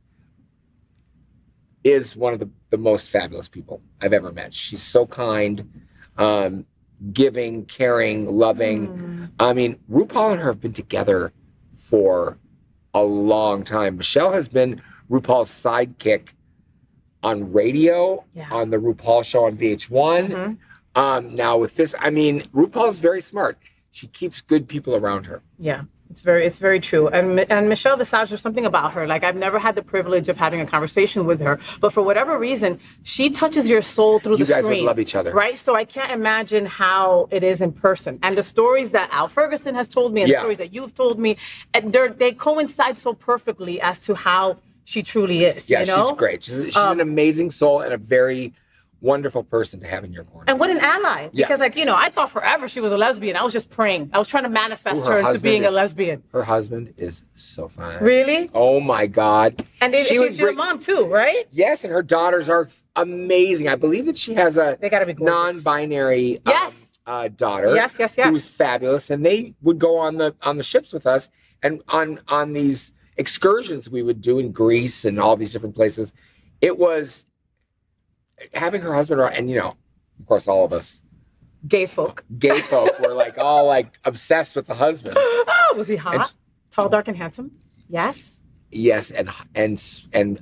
one of the most fabulous people I've ever met. She's so kind, giving, caring, loving. I mean, RuPaul and her have been together for a long time. Michelle has been RuPaul's sidekick on radio, on the RuPaul show on VH1. Now with this, I mean, RuPaul's very smart. She keeps good people around her. Yeah, it's very true. And Michelle Visage, there's something about her. Like, I've never had the privilege of having a conversation with her, but for whatever reason, she touches your soul through the screen. You guys would love each other. Right? So I can't imagine how it is in person. And the stories that Al Ferguson has told me and the stories that you've told me, and they coincide so perfectly as to how she truly is. Yeah, you know? she's great. She's an amazing soul and a very wonderful person to have in your corner. And what an ally. Because, like, I thought forever she was a lesbian. I was just praying. I was trying to manifest her into being a lesbian. Her husband is so fine. Really? Oh, my God. And she's your mom, too, right? Yes, and her daughters are amazing. I believe that she has a they gotta be non-binary daughter. Yes. Who's fabulous. And they would go on the ships with us and on these excursions we would do in Greece and all these different places. It was having her husband around, and of course, all of us gay folk were like all like obsessed with the husband. Oh, was he hot? Tall, dark, and handsome? Yes, and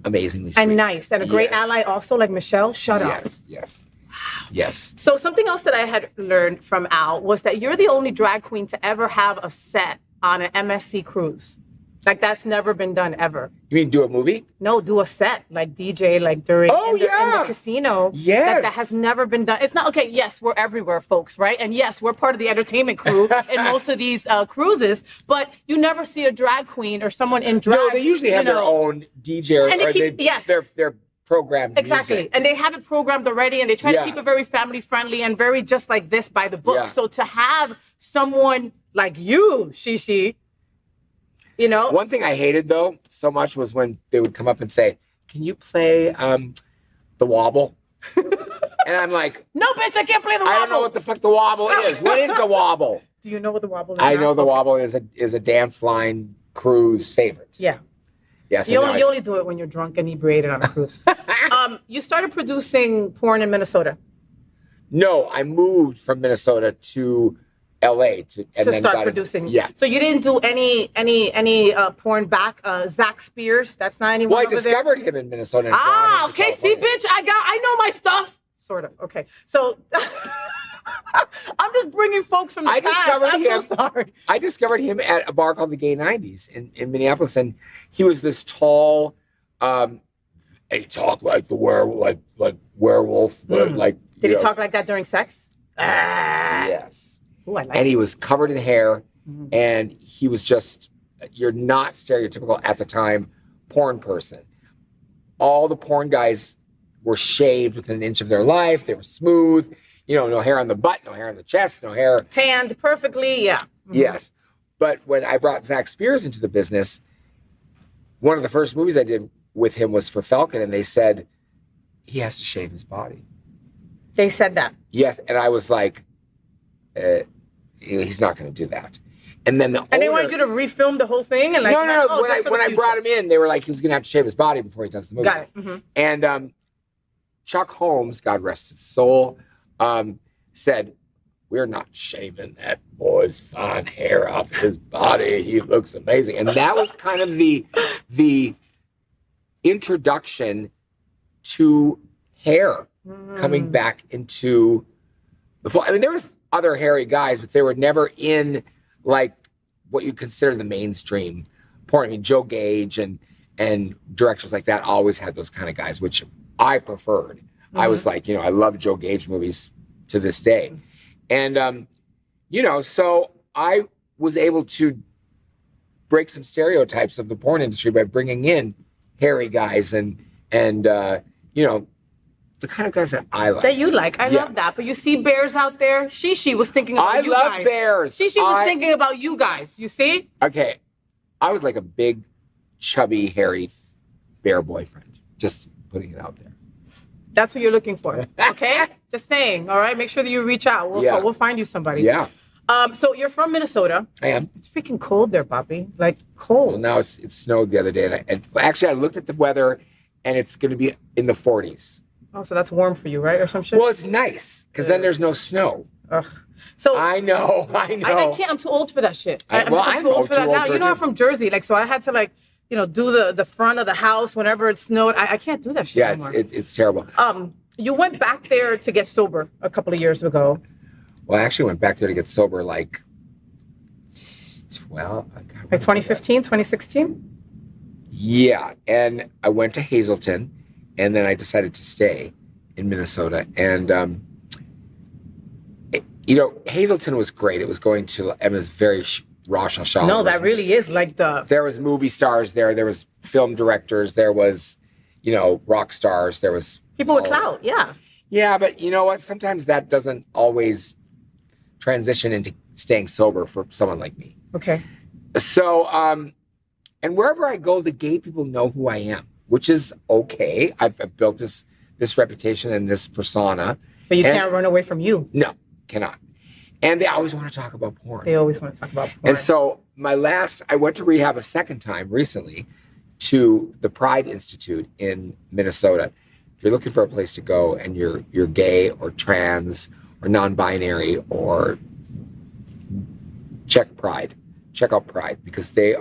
amazingly sweet. And nice, and a great ally also, like Michelle. Shut up. Yes. So something else that I had learned from Al was that you're the only drag queen to ever have a set on an MSC cruise. Like, that's never been done ever. You mean do a movie? No, do a set, like DJ, like during in the casino. Yes. That has never been done. It's not, okay, yes, we're everywhere, folks, right? And yes, we're part of the entertainment crew in most of these cruises, but you never see a drag queen or someone in drag. No, they usually have their own DJ or, they're programmed Exactly. music. And they have it programmed already, and they try to Yeah. keep it very family friendly and very just like this by the book. Yeah. So to have someone like you, Chi Chi, you know. One thing I hated though so much was when they would come up and say, "Can you play the wobble?" And I'm like, "No, bitch, I can't play the wobble. I don't know what the fuck the wobble is. What is the wobble? Do you know what the wobble is? I now? know the Okay. wobble is a dance line cruise favorite. Yeah. Yeah. So You now only, you only do it when you're drunk and inebriated on a cruise. You started producing porn in Minnesota No, I moved from Minnesota to LA to start producing. Yeah. So you didn't do any porn back. Zach Spears, that's not anyone Well, I over there? discovered him in Minnesota. And brought him to Okay. See, California. bitch, I know my stuff. Sort of. Okay. So I'm just bringing folks from the I past. discovered I'm him. so sorry. I discovered him at a bar called the Gay 90s in Minneapolis, and he was this tall, and he talked like the werewolf, but like. Did you he know, talk like that during sex? Yes. Ooh, I like And he it. was covered in hair, and he was just, you're not stereotypical at the time porn person. All the porn guys were shaved within an inch of their life. They were smooth, you know, no hair on the butt, no hair on the chest, no hair. Tanned perfectly, yeah. Yes. But when I brought Zach Spears into the business, one of the first movies I did with him was for Falcon, and they said he has to shave his body. They said that. Yes, and I was like, he's not going to do that. And then the And they owner- wanted you to refilm the whole thing? And like, no. oh, just for When the I brought him in, they were like, he was going to have to shave his body before he does the movie. Got it. Mhm. And Chuck Holmes, God rest his soul, said, "We're not shaving that boy's fine hair off his body. He looks amazing." And that was kind of the introduction to hair coming back into the fall. I mean, there was other hairy guys, but they were never in like what you consider the mainstream porn. I mean, Joe Gage and directors like that always had those kind of guys, which I preferred. I was like, you know, I love Joe Gage movies to this day. And, you know, so I was able to break some stereotypes of the porn industry by bringing in hairy guys and you know, the kind of guys that I like. That you like. I love that. But you see bears out there? Chi Chi was thinking about you guys. I love bears. Chi Chi was thinking about you guys. You see? Okay. I was like a big, chubby, hairy bear boyfriend. Just putting it out there. That's what you're looking for. Okay? Just saying. All right? Make sure that you reach out. We'll find you somebody. Yeah. So you're from Minnesota. I am. It's freaking cold there, Bobby. Like cold. Well, now it snowed the other day. And actually, I looked at the weather, and it's going to be in the 40s. Oh, so that's warm for you, right? Or some shit? Well, it's nice, because then there's no snow. Ugh. So I know. I can't. I'm too old for that shit. I'm Well, too I'm old for that too old now. for You it know, I'm too. from Jersey, like, so I had to like, you know, do the front of the house whenever it snowed. I can't do that shit Yeah, anymore. it's terrible. You went back there to get sober a couple of years ago. Well, I actually went back there to get sober like 2015, 2016? Yeah, and I went to Hazleton, and then I decided to stay in Minnesota. And, you know, Hazleton was great. It was going to, it was very Rosh Hashanah. No, that really is like the... There was movie stars there. There was film directors. There was, you know, rock stars. There was... People with clout, yeah. Yeah, but you know what? Sometimes that doesn't always transition into staying sober for someone like me. Okay. So, and wherever I go, the gay people know who I am, which is okay. I've built this reputation and this persona. But you can't run away from you. No, cannot. And they always want to talk about porn. They always want to talk about porn. And so I went to rehab a second time recently to the Pride Institute in Minnesota. If you're looking for a place to go and you're gay or trans or non-binary, or check out Pride, because it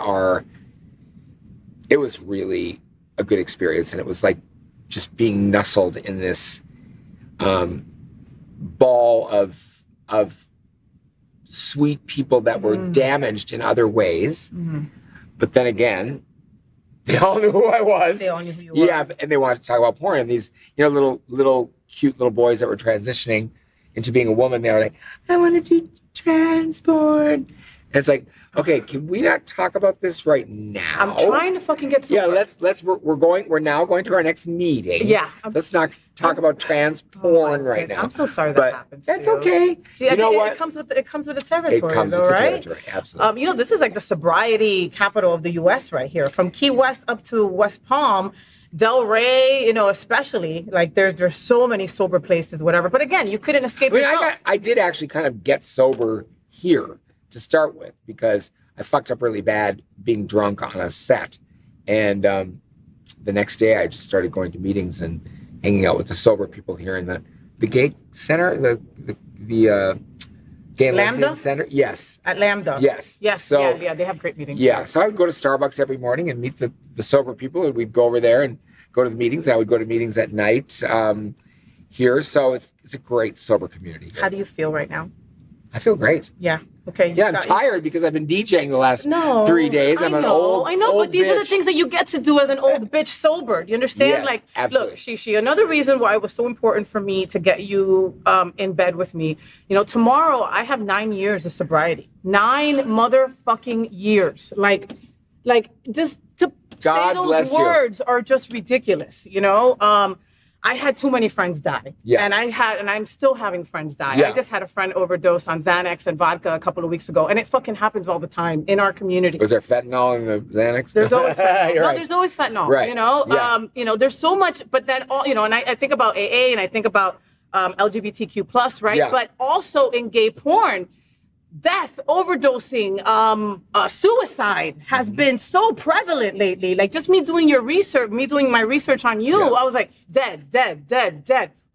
was really a good experience. And it was like just being nestled in this ball of sweet people that were damaged in other ways. But then again, they all knew who I was. They all knew who you were. Yeah, and they wanted to talk about porn. And these, you know, little cute little boys that were transitioning into being a woman, they were like, I want to do trans porn. And it's like, okay, can we not talk about this right now? I'm trying to fucking get sober. Yeah, we're now going to our next meeting. Yeah. Let's not talk about trans porn right now. I'm so sorry But that happens. that's to you. okay. See, I You know think what? it comes with the territory, It comes though, with the right? territory, absolutely. You know, this is like the sobriety capital of the U.S. right here, from Key West up to West Palm, Delray. You know, especially like there's so many sober places, whatever. But again, you couldn't escape yourself. I did actually kind of get sober here to start with because I fucked up really bad being drunk on a set. And the next day I just started going to meetings and hanging out with the sober people here in the gay center, the gay and Lambda? lesbian center. Yes. At Lambda. Yes. Yes. So, yeah, they have great meetings. Yeah. So I would go to Starbucks every morning and meet the sober people, and we'd go over there and go to the meetings. I would go to meetings at night here. So it's a great sober community here. How do you feel right now? I feel great. Yeah. Okay. Yeah, I'm tired because I've been DJing the last 3 days. I'm an old I know, old but these are the bitch. things that you get to do as an old bitch sober. You understand? Yes, like, absolutely. look, Shishi, another reason why it was so important for me to get you in bed with me. You know, tomorrow I have 9 years of sobriety. 9 motherfucking years. Like just to God say those bless you. words are just ridiculous. You know. I had too many friends die. Yeah. And I'm still having friends die. Yeah. I just had a friend overdose on Xanax and vodka a couple of weeks ago. And it fucking happens all the time in our community. Was there fentanyl in the Xanax? There's always fentanyl. You're No, right. there's always fentanyl. Right. You know? Yeah. You know, there's so much, but then all, you know, and I think about AA and I think about LGBTQ plus, right? Yeah. But also in gay porn, death, overdosing, suicide has been so prevalent lately. Like just me doing my research on you, I was like, dead.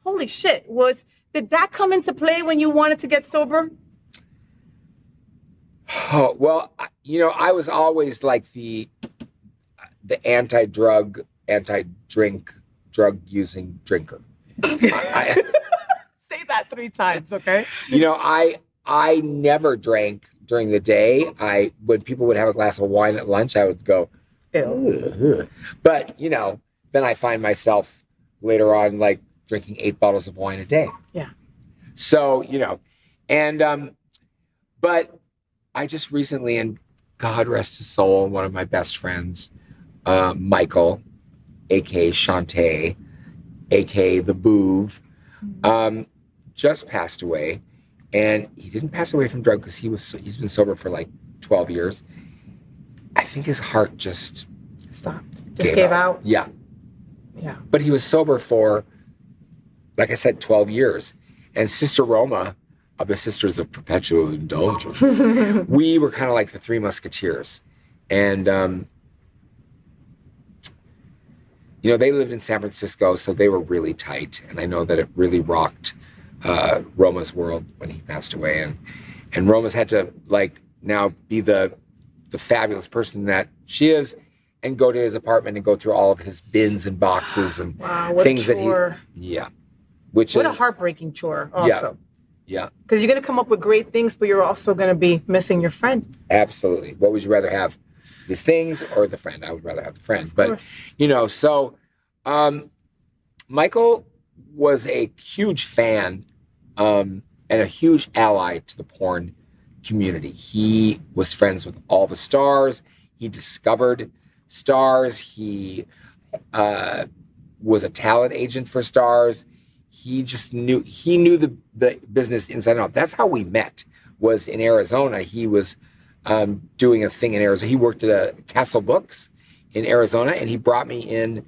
Holy shit. Did that come into play when you wanted to get sober? Oh, well, you know, I was always like the anti-drug, anti-drink, drug-using drinker. Say that 3 times, okay? You know, I never drank during the day. When people would have a glass of wine at lunch, I would go, ugh. But, you know, then I find myself later on like drinking 8 bottles of wine a day. Yeah. So, you know, and, but I just recently, and God rest his soul, one of my best friends, Michael, aka Shantae, aka the Boov, just passed away. And he didn't pass away from drug because he's been sober for like 12 years. I think his heart just stopped. Just gave out. Yeah. Yeah. But he was sober for, like I said, 12 years. And Sister Roma of the Sisters of Perpetual Indulgence, we were kind of like the 3 Musketeers. And, you know, they lived in San Francisco, so they were really tight. And I know that it really rocked Roma's world when he passed away, and Roma's had to like now be the fabulous person that she is, and go to his apartment and go through all of his bins and boxes and things that he which what is a heartbreaking chore also. Yeah. Because you're gonna come up with great things, but you're also gonna be missing your friend. Absolutely. What would you rather have, these things or the friend? I would rather have the friend. But you know, so Michael was a huge fan and a huge ally to the porn community. He was friends with all the stars. He discovered stars. He was a talent agent for stars. He just knew the business inside and out. That's how we met, was in Arizona. He was doing a thing in Arizona. He worked at Castle Books in Arizona, and he brought me in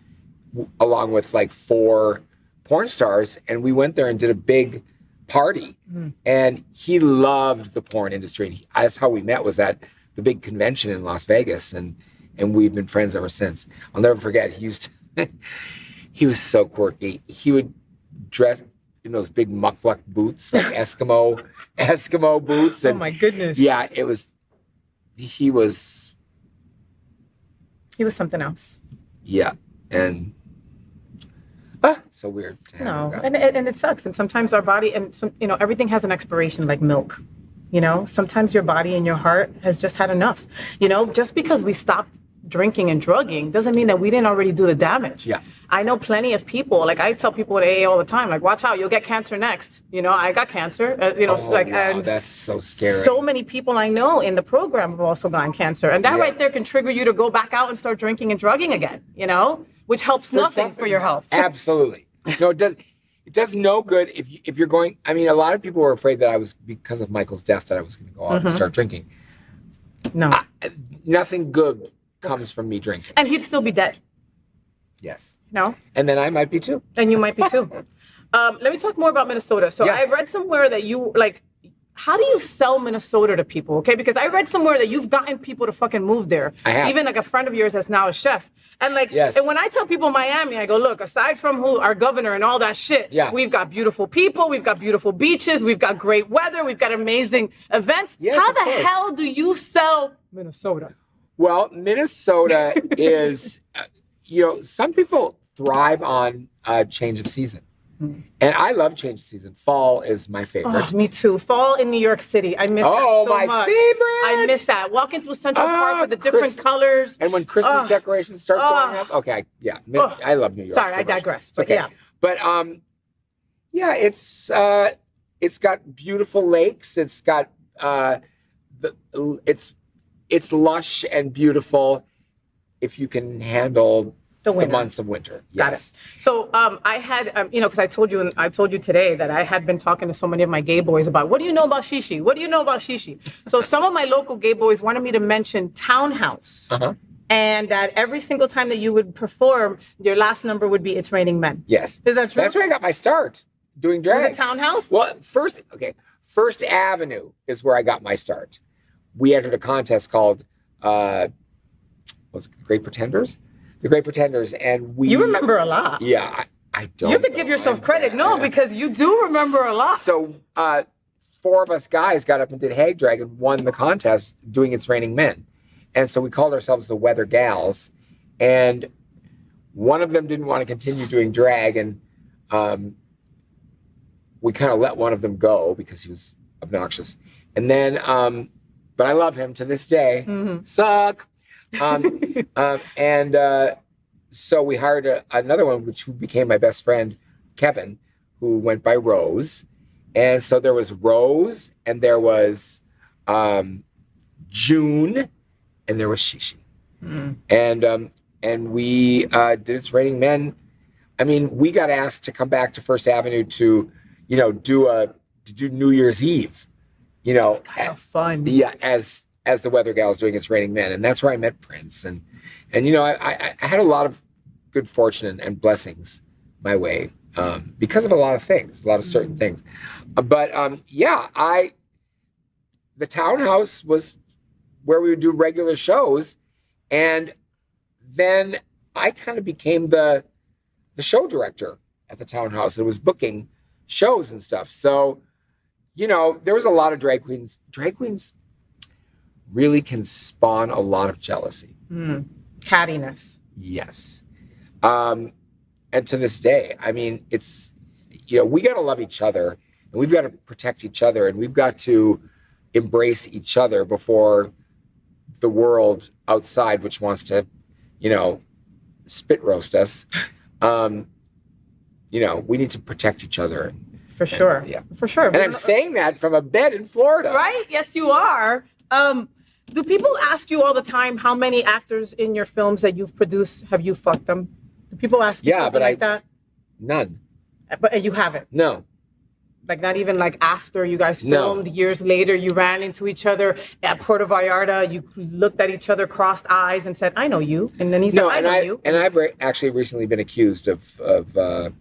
along with like 4 porn stars, and we went there and did a big party. And he loved the porn industry. And that's how we met, was at the big convention in Las Vegas, and we've been friends ever since. I'll never forget, he was so quirky. He would dress in those big mukluk boots, like Eskimo boots. And oh my goodness. Yeah, he was something else. Yeah, and so weird. No, and it sucks. And sometimes our body, and some, you know, everything has an expiration, like milk. You know, sometimes your body and your heart has just had enough. You know, just because we stop drinking and drugging doesn't mean that we didn't already do the damage. Yeah. I know plenty of people, like I tell people at AA all the time, like, watch out, you'll get cancer next. You know, I got cancer, you know, Wow, and that's so scary. so many people I know in the program have also gotten cancer. And that Yeah. right there can trigger you to go back out and start drinking and drugging again, you know, which helps nothing for your health. Absolutely. No, it does no good if you're going. I mean, a lot of people were afraid that I was, because of Michael's death, that I was going to go out and start drinking. No. Nothing good comes from me drinking. And he'd still be dead. Yes. No? And then I might be too. And you might be too. Let me talk more about Minnesota. So Yeah. I read somewhere that you, like, how do you sell Minnesota to people, okay? Because I read somewhere that you've gotten people to fucking move there. I have. Even like a friend of yours that's now a chef. And like, Yes. and when I tell people Miami, I go, look, aside from our governor and all that shit, Yeah. we've got beautiful people, we've got beautiful beaches, we've got great weather, we've got amazing events. Yes, How of the course. hell do you sell Minnesota? Well, Minnesota is, you know, some people thrive on change of season. And I love change of season. Fall is my favorite. Oh, me too. Fall in New York City. I miss that so my much. favorite. I miss that. Walking through Central Park with the different Chris- colors. And when Christmas decorations start going up. Okay, yeah. I love New York. Sorry, so I much. digress. It's But okay. yeah. But yeah, it's got beautiful lakes. It's got it's lush and beautiful if you can handle the months of winter. Got Yes. it. So I had, you know, because I told you today that I had been talking to so many of my gay boys about, what do you know about Shishi? What do you know about Shishi? So some of my local gay boys wanted me to mention Townhouse. And that every single time that you would perform, your last number would be It's Raining Men. Yes. Is that true? That's where I got my start doing drag. Was it Townhouse? Well, First Avenue is where I got my start. We entered a contest called what's it, The Great Pretenders? The Great Pretenders, and we. You remember a lot. Yeah, I don't. You have to give yourself credit. No, because you do remember a lot. So 4 of us guys got up and did Hag Drag and won the contest doing It's Raining Men. And so we called ourselves the Weather Gals. And one of them didn't want to continue doing drag. And we kind of let one of them go because he was obnoxious. And then, but I love him to this day. Suck. So we hired another one, which became my best friend, Kevin, who went by Rose. And so there was Rose, and there was June, and there was Shishi. And we did It's Raining Men. I mean, we got asked to come back to First Avenue to, you know, do New Year's Eve. You know, Kind of fun. yeah, as the Weather Gals doing It's Raining Men, and that's where I met Prince, and you know, I had a lot of good fortune and blessings my way because of a lot of things, a lot of certain things. But yeah, the Townhouse was where we would do regular shows, and then I kind of became the show director at the Townhouse. It was booking shows and stuff. So, you know, there was a lot of drag queens. Drag queens really can spawn a lot of jealousy. Cattiness. Yes. And to this day, I mean, it's, you know, we got to love each other, and we've got to protect each other, and we've got to embrace each other before the world outside, which wants to, you know, spit roast us. You know, we need to protect each other. For sure. Yeah. For sure. And I'm saying that from a bed in Florida. Right? Yes, you are. Do people ask you all the time how many actors in your films that you've produced have you fucked them? Do people ask you something like that? None. But you haven't? No. Like not even like after you guys No. filmed, years later, you ran into each other at Puerto Vallarta, you looked at each other, crossed eyes and said, I know you. And then he said, I know you. And I've actually recently been accused of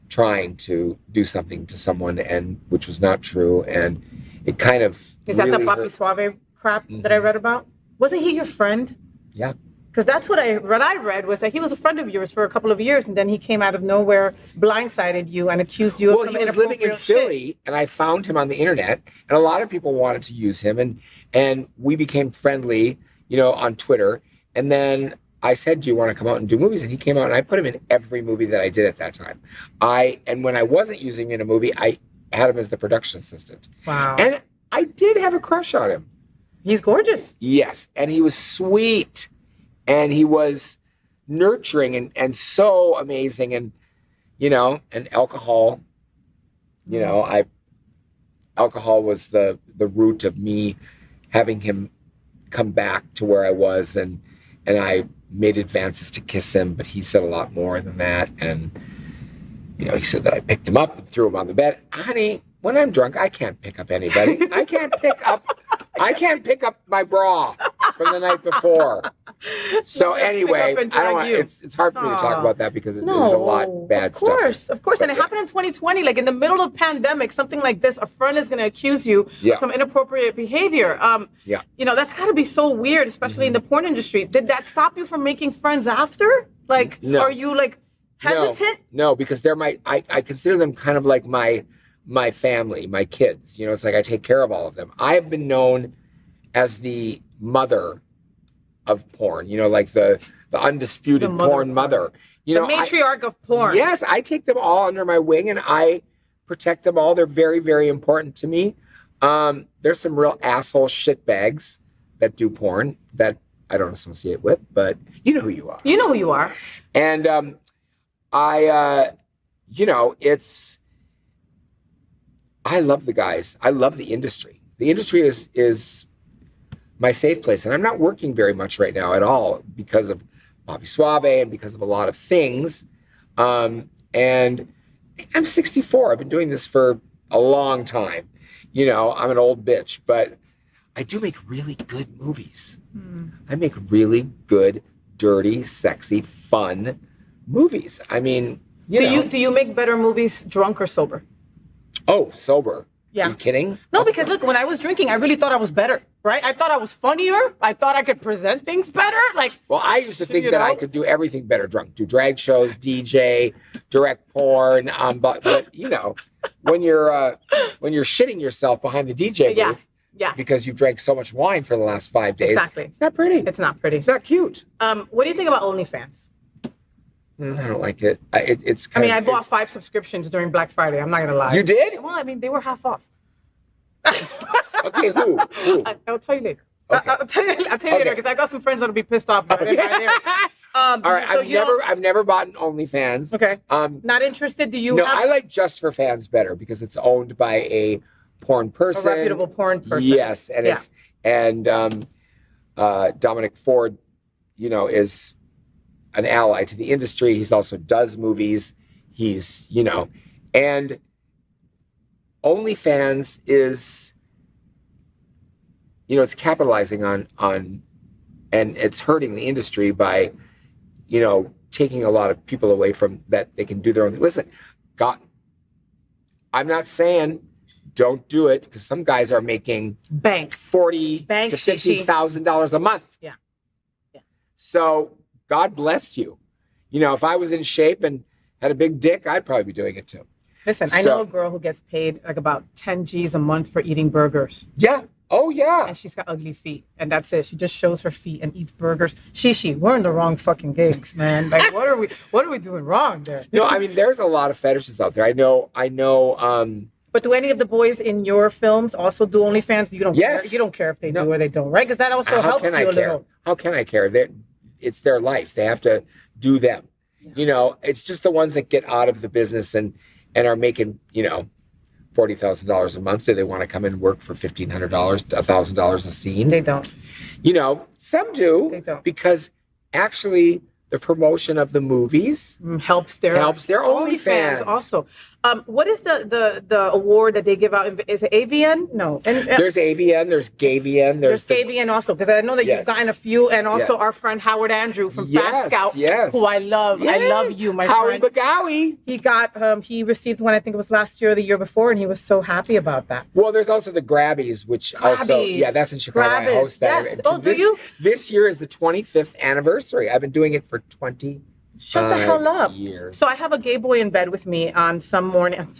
trying to do something to someone, and which was not true. And it kind of Is that the really Papi hurt. Suave crap that I read about? Wasn't he your friend? Yeah. Because that's what I read was that he was a friend of yours for a couple of years, and then he came out of nowhere, blindsided you, and accused you of Well, some he was living in inappropriate shit. Philly, and I found him on the internet, and a lot of people wanted to use him, and we became friendly, you know, on Twitter. And then I said, "Do you want to come out and do movies?" And he came out, and I put him in every movie that I did at that time. And when I wasn't using him in a movie, I had him as the production assistant. Wow. And I did have a crush on him. He's gorgeous. Yes, and he was sweet, and he was nurturing and so amazing, and and alcohol. Alcohol was the root of me having him come back to where I was, and I made advances to kiss him, but he said a lot more than that, and he said that I picked him up and threw him on the bed. Honey, when I'm drunk, I can't pick up anybody. I can't pick up my bra from the night before. So anyway, I don't want, it's hard for me to talk about that because there's a lot of bad stuff. Of course. And it happened in 2020, like in the middle of pandemic, something like this, a friend is going to accuse you of some inappropriate behavior. That's got to be so weird, especially in the porn industry. Did that stop you from making friends after? Like, are you like hesitant? No, because they're I consider them kind of like my family, my kids. It's like I take care of all of them. I have been known as the mother of porn, like the undisputed porn mother. The matriarch of porn. Yes, I take them all under my wing and I protect them all. They're very, very important to me. There's some real asshole shitbags that do porn that I don't associate with, but you know who you are. You know who you are. And I love the guys. I love the industry. The industry is my safe place. And I'm not working very much right now at all because of Bobby Suave and because of a lot of things. And I'm 64. I've been doing this for a long time. I'm an old bitch, but I do make really good movies. I make really good, dirty, sexy, fun movies. I mean, do you make better movies drunk or sober? Oh, sober. Yeah. Are you kidding? No, because look, when I was drinking, I really thought I was better, right? I thought I was funnier. I thought I could present things better. Well, I used to think that I could do everything better drunk. Do drag shows, DJ, direct porn. But when you're shitting yourself behind the DJ booth, because you've drank so much wine for the last 5 days, exactly, it's not pretty. It's not pretty. It's not cute. What do you think about OnlyFans? I don't like it. I bought 5 subscriptions during Black Friday. I'm not gonna lie. You did? Well, they were half off. Okay, who? I'll tell you later. Okay. I'll tell you later because I got some friends that'll be pissed off. All right, I've never bought an OnlyFans. Okay. Not interested. Do you? No, I like Just for Fans better because it's owned by a porn person, a reputable porn person. Yes, and Dominic Ford, is an ally to the industry. He's also does movies. He's, and OnlyFans is, it's capitalizing on, and it's hurting the industry by, taking a lot of people away from that they can do their own thing. Listen, I'm not saying don't do it because some guys are making $40,000 to $50,000 a month. Yeah. So God bless you. If I was in shape and had a big dick, I'd probably be doing it too. Listen, I know a girl who gets paid like about 10 G's a month for eating burgers. Yeah. Oh, yeah. And she's got ugly feet. And that's it. She just shows her feet and eats burgers. We're in the wrong fucking gigs, man. Like, what are we doing wrong there? No, there's a lot of fetishes out there. I know. But do any of the boys in your films also do OnlyFans? You don't care. You don't care if they do or they don't, right? Because that also helps you a little. How can I care? It's their life. They have to do them. Yeah. It's just the ones that get out of the business and are making, $40,000 a month. Do they want to come and work for $1,500, $1,000 a scene? They don't. Some do. They don't. Because actually the promotion of the movies helps their OnlyFans also. What is the award that they give out? Is it AVN? No. There's AVN. There's GayVN. There's GayVN also because I know that you've gotten a few, and also our friend Howard Andrew from Fat Scout, who I love. Yeah. I love you, my Howie friend. Bagawi. He got he received one. I think it was last year or the year before, and he was so happy about that. Well, there's also the Grabbies, which also that's in Chicago. Grabbies. I host that. Yes. Oh, do you? This year is the 25th anniversary. I've been doing it for 25 Shut the hell up. Years. So I have a gay boy in bed with me on some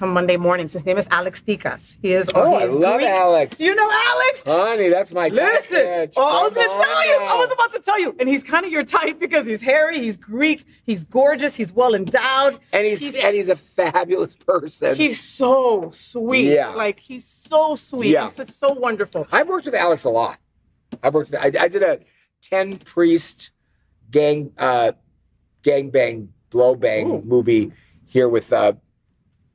Monday mornings. His name is Alex Tikas. He is. Oh, he is I love Greek. Alex. You know Alex? Honey, that's my Listen. type. Oh, I was Come gonna tell on you. now. I was about to tell you. And he's kind of your type because he's hairy. He's Greek. He's gorgeous. He's well endowed. And he's a fabulous person. He's so sweet. Yeah. Like he's so sweet. Yeah. He's so wonderful. I've worked with Alex a lot. I did a 10 priest gangbang blow bang movie here with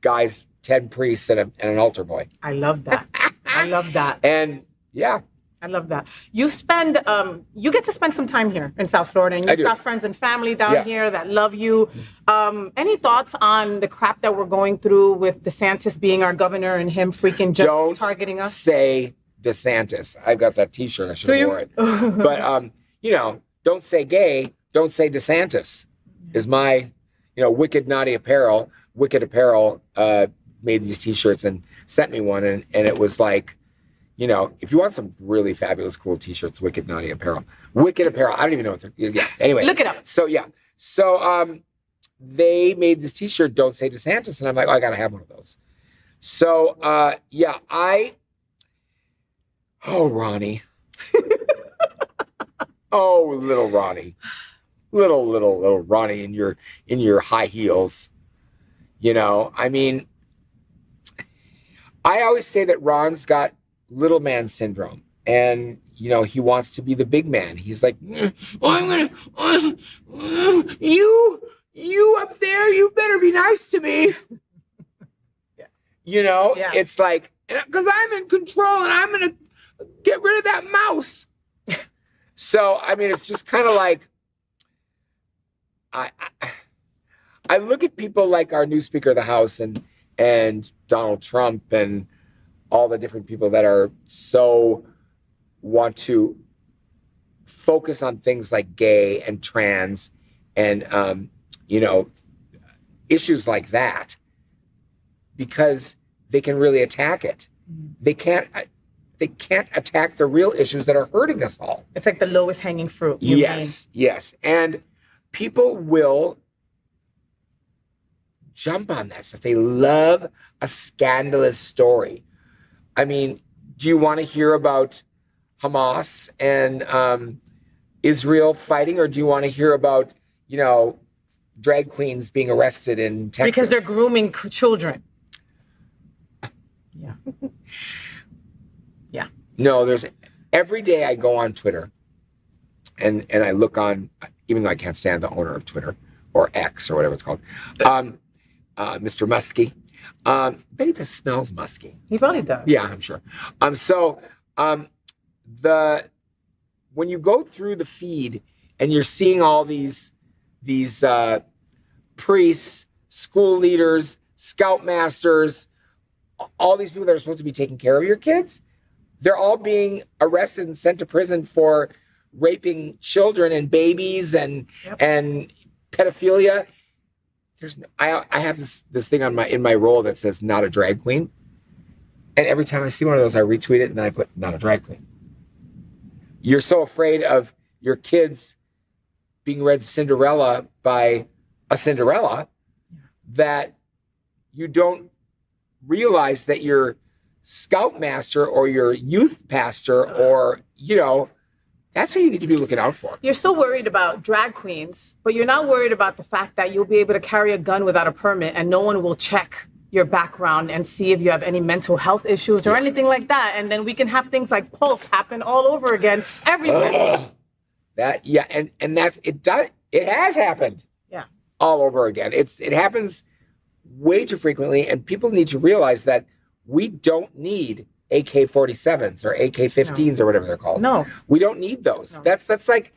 guys, 10 priests and an altar boy. I love that. I love that. And yeah. I love that. You get to spend some time here in South Florida, and you've got friends and family down here that love you. Any thoughts on the crap that we're going through with DeSantis being our governor and him freaking just targeting us? Say DeSantis. I've got that T-shirt. I should have worn it. But don't say gay. Don't say DeSantis. Is my, Wicked Naughty Apparel. Wicked Apparel made these T-shirts and sent me one, and it was like, if you want some really fabulous, cool T-shirts, Wicked Naughty Apparel. Wicked Apparel. I don't even know what they're. Yeah. Anyway, look it up. So yeah. So they made this T-shirt. Don't say DeSantis, and I'm like, I gotta have one of those. So Oh, Ronnie. Oh, little Ronnie. Little Ronnie in your high heels. I mean, I always say that Ron's got little man syndrome, and he wants to be the big man. He's like, I'm gonna you up there, you better be nice to me. It's like, because I'm in control and I'm gonna get rid of that mouse. So I mean, it's just kind of like I look at people like our new Speaker of the House and Donald Trump and all the different people that are so want to focus on things like gay and trans and issues like that, because they can really attack it. They can't attack the real issues that are hurting us all. It's like the lowest hanging fruit. Yes. And people will jump on that stuff. They love a scandalous story. I mean, do you want to hear about Hamas and Israel fighting, or do you want to hear about, drag queens being arrested in Texas? Because they're grooming children. Yeah. Yeah. No, every day I go on Twitter and I look on, even though I can't stand the owner of Twitter or X or whatever it's called, Mr. Muskie. Bet he smells musky. He probably does. Yeah, I'm sure. When you go through the feed and you're seeing all these priests, school leaders, scoutmasters, all these people that are supposed to be taking care of your kids, they're all being arrested and sent to prison for raping children and babies and pedophilia. I have this thing in my role that says not a drag queen, and every time I see one of those, I retweet it and then I put not a drag queen. You're so afraid of your kids being read Cinderella by a Cinderella that you don't realize that your scoutmaster or your youth pastor or that's what you need to be looking out for. You're so worried about drag queens, but you're not worried about the fact that you'll be able to carry a gun without a permit and no one will check your background and see if you have any mental health issues or anything like that. And then we can have things like Pulse happen all over again everywhere. And that's it has happened. Yeah. All over again. It happens way too frequently, and people need to realize that we don't need AK-47s or AK-15s or whatever they're called. No. We don't need those. No. That's like,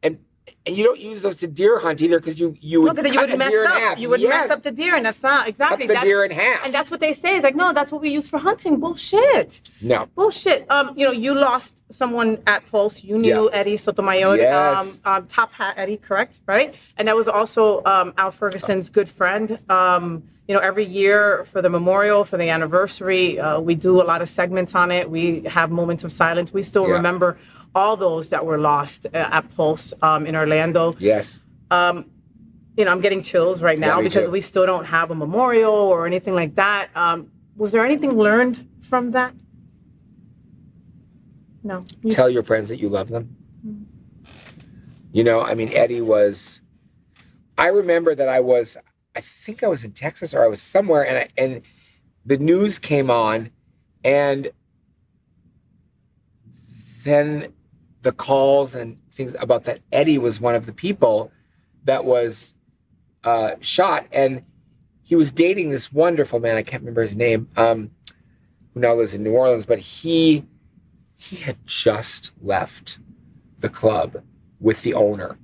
and you don't use those to deer hunt either, because you would cut a deer in half. You would mess up the deer, and that's not exactly. Cut the deer in half. And that's what they say. It's like, no, that's what we use for hunting. Bullshit. No. Bullshit. You lost someone at Pulse. You knew Eddie Sotomayor. Yes. Top Hat Eddie, correct? Right? And that was also Al Ferguson's good friend. Every year for the memorial, for the anniversary, we do a lot of segments on it. We have moments of silence. We still remember all those that were lost at Pulse in Orlando. Yes. You know, I'm getting chills right now me because too. we still don't have a memorial or anything like that. Was there anything learned from that? No. Tell your friends that you love them. You know, I mean, Eddie was. I remember that I think I was in Texas or I was somewhere, and the news came on, and then the calls and things about that Eddie was one of the people that was shot, and he was dating this wonderful man. I can't remember his name, who now lives in New Orleans, but he had just left the club with the owner,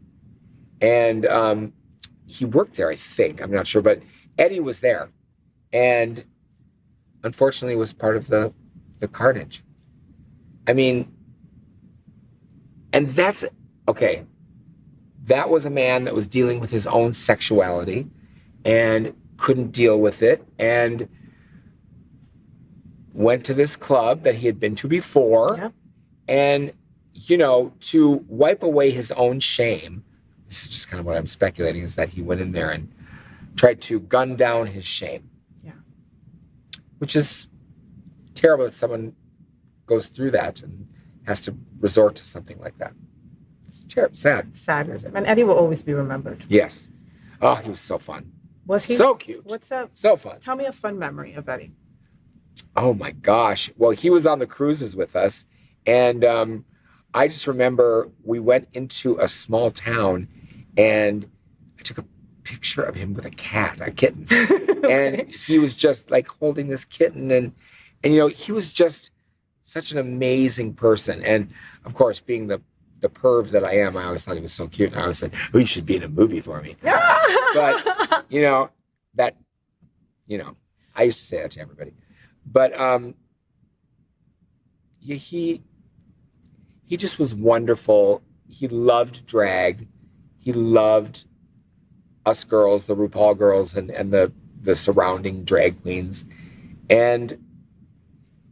and he worked there, I think. I'm not sure, but Eddie was there, and unfortunately was part of the carnage. I mean, and that's okay. That was a man that was dealing with his own sexuality and couldn't deal with it, and went to this club that he had been to before. Yep. And, you know, to wipe away his own shame, this is just kind of what I'm speculating, is that he went in there and tried to gun down his shame. Yeah. Which is terrible that someone goes through that and has to resort to something like that. It's terrible, sad. Sad. Very sad. And Eddie will always be remembered. Yes. Oh, he was so fun. Was he? So cute. What's up? So fun. Tell me a fun memory of Eddie. Oh my gosh. Well, he was on the cruises with us. And I just remember we went into a small town and I took a picture of him with a kitten. Okay. And he was just like holding this kitten. And you know, he was just such an amazing person. And of course, being the perv that I am, I always thought he was so cute. And I always said, oh, you should be in a movie for me. But, you know, I used to say that to everybody. But yeah, he just was wonderful. He loved drag. He loved us girls, the RuPaul girls, and the surrounding drag queens. And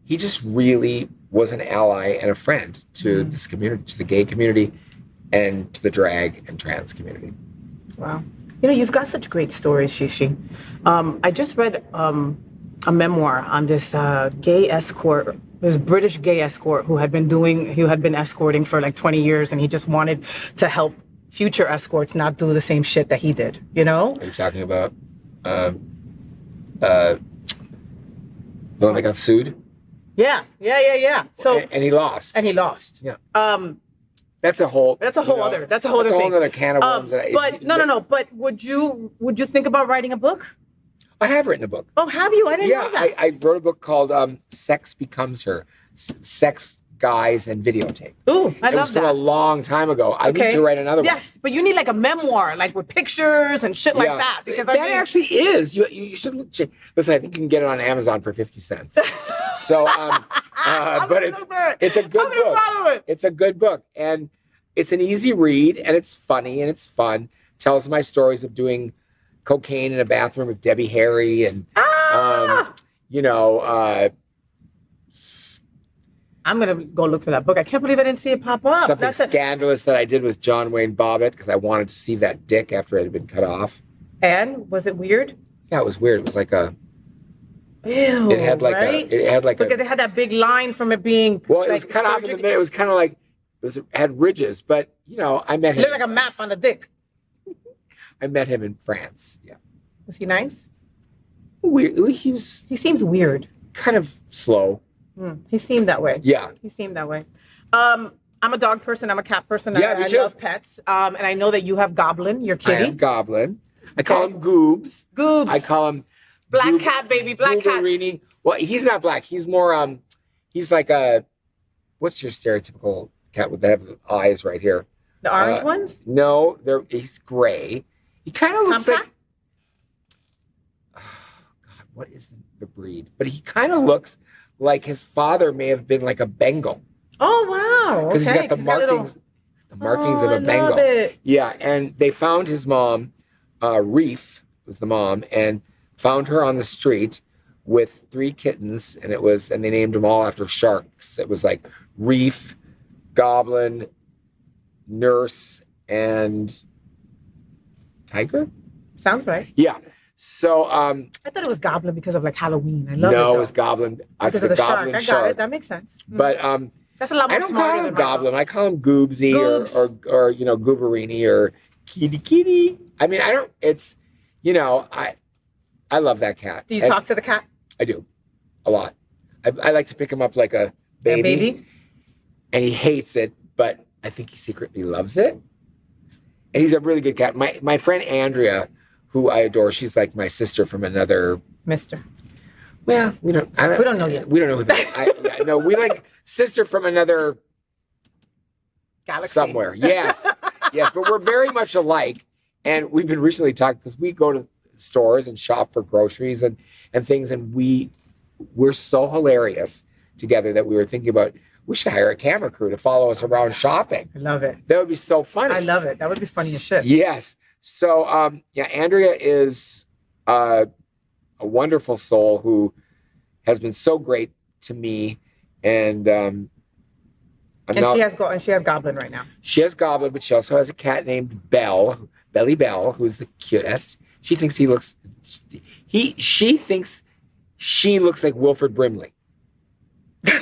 he just really was an ally and a friend to this community, to the gay community, and to the drag and trans community. Wow. You know, you've got such great stories, Chi Chi. I just read a memoir on this gay escort, this British gay escort who had been escorting for like 20 years, and he just wanted to help future escorts not do the same shit that he did, you know? Are you talking about the one that got sued? Yeah. So and he lost. Yeah. That's a whole other can of worms. But would you think about writing a book? I have written a book. Oh, have you? I didn't know that. I wrote a book called Sex Becomes Her, Sex, Guys, and Videotape. Ooh, I love that. It was from a long time ago. I need to write another one. Yes, but you need like a memoir, like with pictures and shit like that. Because that actually is. You should listen. I think you can get it on Amazon for 50 cents. So, but it's a good book. It's a good book, and it's an easy read, and it's funny and it's fun. Tells my stories of doing cocaine in a bathroom with Debbie Harry, and I'm gonna go look for that book. I can't believe I didn't see it pop up. Something scandalous that I did with John Wayne Bobbitt because I wanted to see that dick after it had been cut off. And was it weird? Yeah, it was weird. It was like a. Ew. It had like because it had that big line from it being. Well, it was cut off in the middle. It was kind of like it had ridges, but I met him. It looked like a map on a dick. I met him in France. Yeah. Was he nice? Weird. He seems weird. Kind of slow. He seemed that way. Yeah. He seemed that way. I'm a dog person. I'm a cat person. Yeah, me too. I love pets. And I know that you have Goblin, your kitty. I have Goblin. I call him Goobs. Goobs. I call him Black cat, baby. Black cat. Well, he's not black. He's more he's like a, what's your stereotypical cat with that have eyes right here? The orange ones? No, he's gray. He kind of looks like, oh God, what is the breed? But he kind of looks like his father may have been like a Bengal. Oh wow! Because he's got the markings, of a Bengal. Love it. Yeah, and they found his mom, Reef was the mom, and found her on the street with 3 kittens, and they named them all after sharks. It was like Reef, Goblin, Nurse, and tiger. Sounds right. Yeah. So I thought it was goblin because of like Halloween. I love it. no, though. it's goblin. Because of the shark. I got it. That makes sense. But That's a lot more I don't smarter call than him Michael. goblin. I call him Goobsy Goobs. or you know Gooberini or Kitty. I mean, I don't. It's you know I love that cat. Do you And talk to the cat? I do, a lot. I like to pick him up like a baby. And he hates it, but I think he secretly loves it. And he's a really good cat. My friend Andrea, who I adore, she's like my sister from another. Mister. Well, we don't know yet. We don't know who that. No, we like sister from another Galaxy. somewhere. Yes, yes, but we're very much alike. And we've been recently talking because we go to stores and shop for groceries and things, and we're so hilarious together that we were thinking about we should hire a camera crew to follow us around shopping. I love it. That would be so funny. I love it. That would be funny as shit. Yes. So yeah, Andrea is a wonderful soul who has been so great to me, and She has Goblin right now. She has Goblin, but she also has a cat named Belly Bell, who's the cutest. She thinks she thinks she looks like Wilford Brimley. He's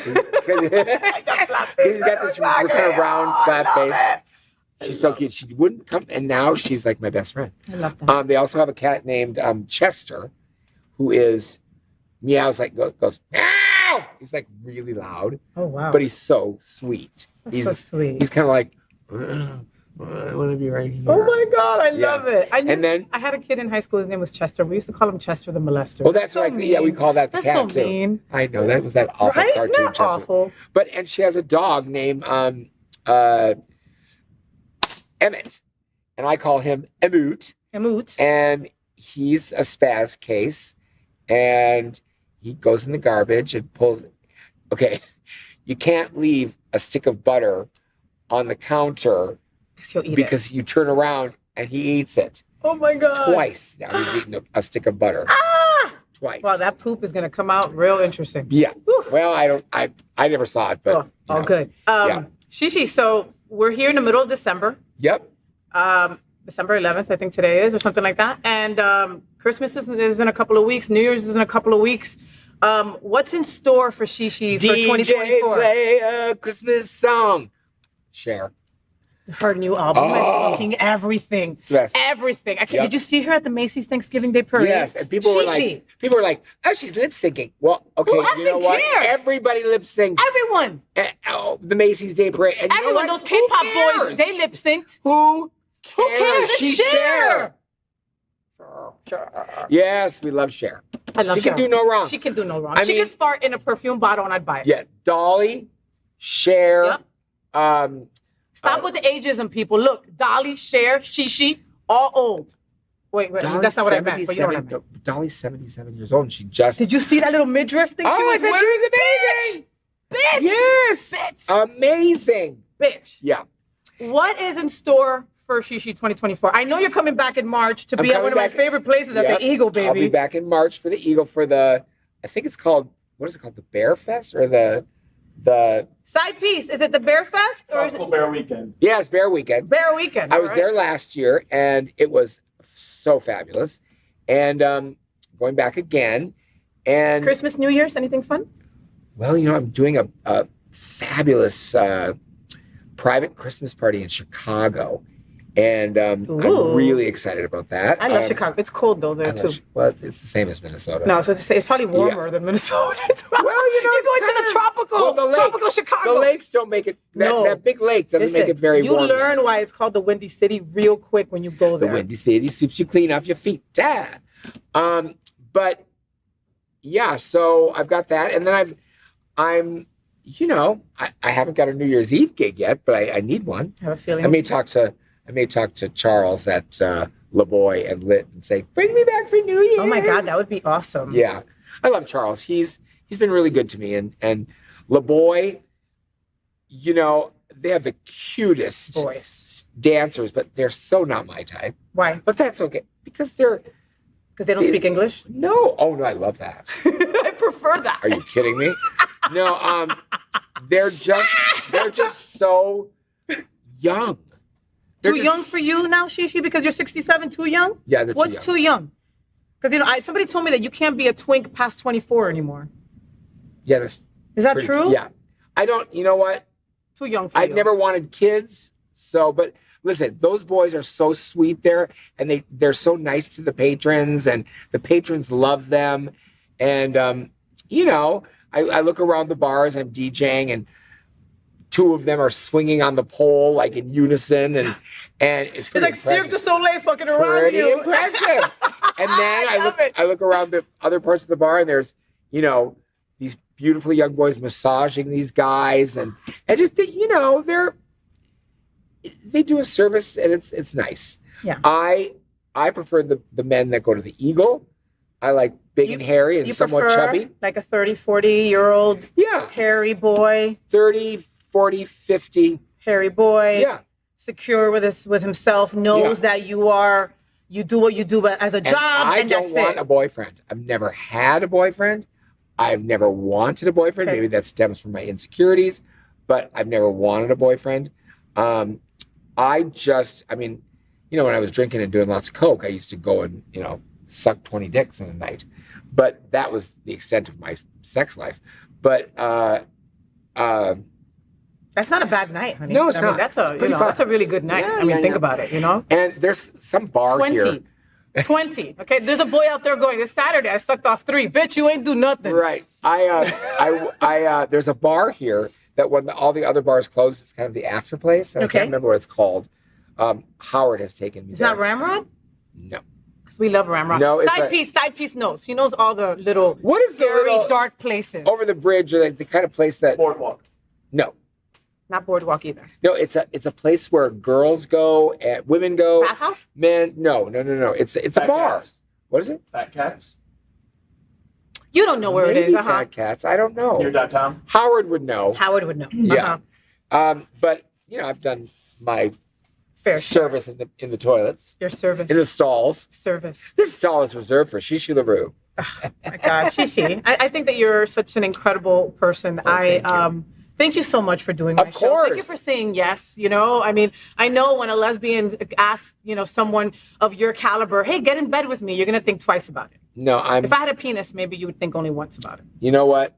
got this kind of round, flat face. She's so cute. She wouldn't come, and now she's like my best friend. I love that. They also have a cat named Chester, who is meows like goes meow. He's like really loud. Oh wow! But he's so sweet. That's so sweet. He's kind of like. I want to be right here. Oh my God, I love it. I had a kid in high school. His name was Chester. We used to call him Chester the Molester. Well, that's right. Yeah, we call that the cat so too. Mean. I know that was that awful Right? cartoon. Not Chester. awful. And she has a dog named Emmett, and I call him Emmett. And he's a spaz case, and he goes in the garbage and pulls. Okay, you can't leave a stick of butter on the counter because you turn around and he eats it. Oh my God! Twice now he's eaten a stick of butter. Twice. Wow, that poop is gonna come out real interesting. Yeah. Well, I never saw it, but all good. Shishi, so we're here in the middle of December. Yep. December 11th, I think today is, or something like that. And Christmas is in a couple of weeks. New Year's is in a couple of weeks. What's in store for Shishi for 2024? Play a Christmas song. Share. Her new album is fucking everything. Yes. Everything. Did you see her at the Macy's Thanksgiving Day Parade? Yes, and people were like, oh, she's lip syncing. Well, okay, you know what? Cares? Everybody lip syncs. Everyone. The Macy's Day Parade. And you know Everyone, what? those K-pop boys, they lip synced. Who cares? She's Cher. Yes, we love Cher. I love She Cher. can do no wrong. She can do no wrong. I She mean- could fart in a perfume bottle and I'd buy it. Yeah, Dolly, Cher. Yep. Stop with the ageism, people. Look, Dolly, Cher, Shishi, all old. Wait, Dolly's that's not what I meant. But you know what I 77 meant. no, Dolly's 77 years old, and she just. Did you see that little midriff thing she was I thought wearing? she was amazing. Bitch! Yes. Bitch! Amazing. Bitch. Yeah. What is in store for Shishi 2024? I know you're coming back in March to be at one of my favorite places at the Eagle, baby. I'll be back in March for the Eagle for the, I think it's called, what is it called? The Bear Fest or the Side piece. Is it the Bear Fest or is it Bear Weekend? Yes, Bear Weekend. Bear Weekend? I was there last year and it was so fabulous. And going back again. And Christmas, New Year's, anything fun? well, you know, I'm doing a fabulous private Christmas party in Chicago. And I'm really excited about that. I love Chicago. It's cold though there too. Well, it's the same as Minnesota. No, so it's probably warmer than Minnesota. Well, you know, you're going to the tropical, tropical Chicago. The lakes don't make it. That big lake doesn't make it very you warm. You learn why it's called the Windy City real quick when you go there. The Windy City sweeps you clean off your feet. But yeah, so I've got that, and then I'm, you know, I haven't got a New Year's Eve gig yet, but I need one. I have a feeling. I may talk to Charles at La Boy and Lit and say, bring me back for New Year's. Oh my God, that would be awesome. Yeah, I love Charles. He's been really good to me, and La Boy, you know, they have the cutest voice dancers, but they're so not my type. Why? But that's okay because they don't speak English. No, oh no, I love that. I prefer that. Are you kidding me? No, they're just so young. Too young for you now, Shishi, because you're 67, too young? Yeah, they're What's too young. too young? Because, somebody told me that you can't be a twink past 24 anymore. Yeah, that's Is that true? Yeah. I don't, you know what? Too young for I've you. never wanted kids. So, but listen, those boys are so sweet there, and they're so nice to the patrons, and the patrons love them. And, I look around the bars, I'm DJing, and two of them are swinging on the pole like in unison, and it's pretty like Cirque du Soleil fucking around pretty you. impressive. And then I look around the other parts of the bar, and there's these beautiful young boys massaging these guys, and just they do a service, and it's nice. Yeah. I prefer the men that go to the Eagle. I like big and hairy and somewhat prefer chubby. Like a 30, 40-year-old hairy boy. 30, 40, 50. Hairy boy. Yeah. Secure with himself, knows that you do what you do as a job, I don't want a boyfriend. I've never had a boyfriend. I've never wanted a boyfriend. Okay. Maybe that stems from my insecurities, but I've never wanted a boyfriend. When I was drinking and doing lots of coke, I used to go and, suck 20 dicks in a night. But that was the extent of my sex life. But that's not a bad night, honey. No, it's not. That's It's a really good night. Think about it, And there's some bar here. 20. Okay, there's a boy out there going, this Saturday I sucked off 3. Bitch, you ain't do nothing. Right. There's a bar here that when all the other bars close, it's kind of the after place. I can't remember what it's called. Howard has taken me It's there. not Ramrod? No. Because we love Ramrod. No, Side piece knows. He knows all the little what is the scary, little, dark places. over the bridge, or like the kind of place that Boardwalk. No. Not Boardwalk either. No, it's a place where girls go and women go. Bathhouse? Men, no. It's a bar. Cats. What is it? Fat Cats. You don't know where it is, Fat Cats. I don't know. Near downtown. Howard would know. Howard would know. Yeah. But I've done my Fair service in the toilets. Your service. In the stalls. Service. This stall is reserved for Chi Chi Larue. Oh my God, Shishi. I think that you're such an incredible person. Thank you so much for doing my show. Thank you for saying yes. I know when a lesbian asks, someone of your caliber, hey, get in bed with me, you're going to think twice about it. No, If I had a penis, maybe you would think only once about it. You know what?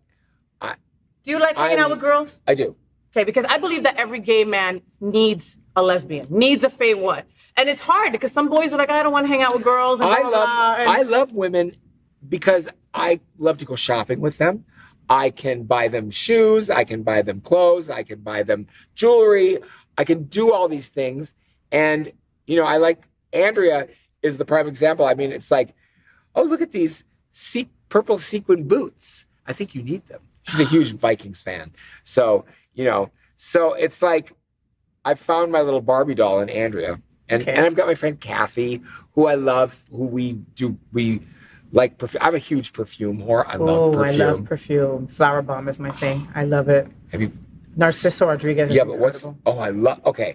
Do you like hanging out with girls? I do. Okay, because I believe that every gay man needs a lesbian, needs a FayWhat. And it's hard because some boys are like, I don't want to hang out with girls. And I love women because I love to go shopping with them. I can buy them shoes. I can buy them clothes. I can buy them jewelry. I can do all these things. And, I like Andrea is the prime example. I mean, it's like, oh, look at these purple sequin boots. I think you need them. She's a huge Vikings fan. So, so it's like I found my little Barbie doll in Andrea. And I've got my friend Kathy, who I love, who we like perfume. I'm a huge perfume whore. I love perfume. I love perfume. Flower Bomb is my thing. I love it. Have you? Narciso Rodriguez is incredible.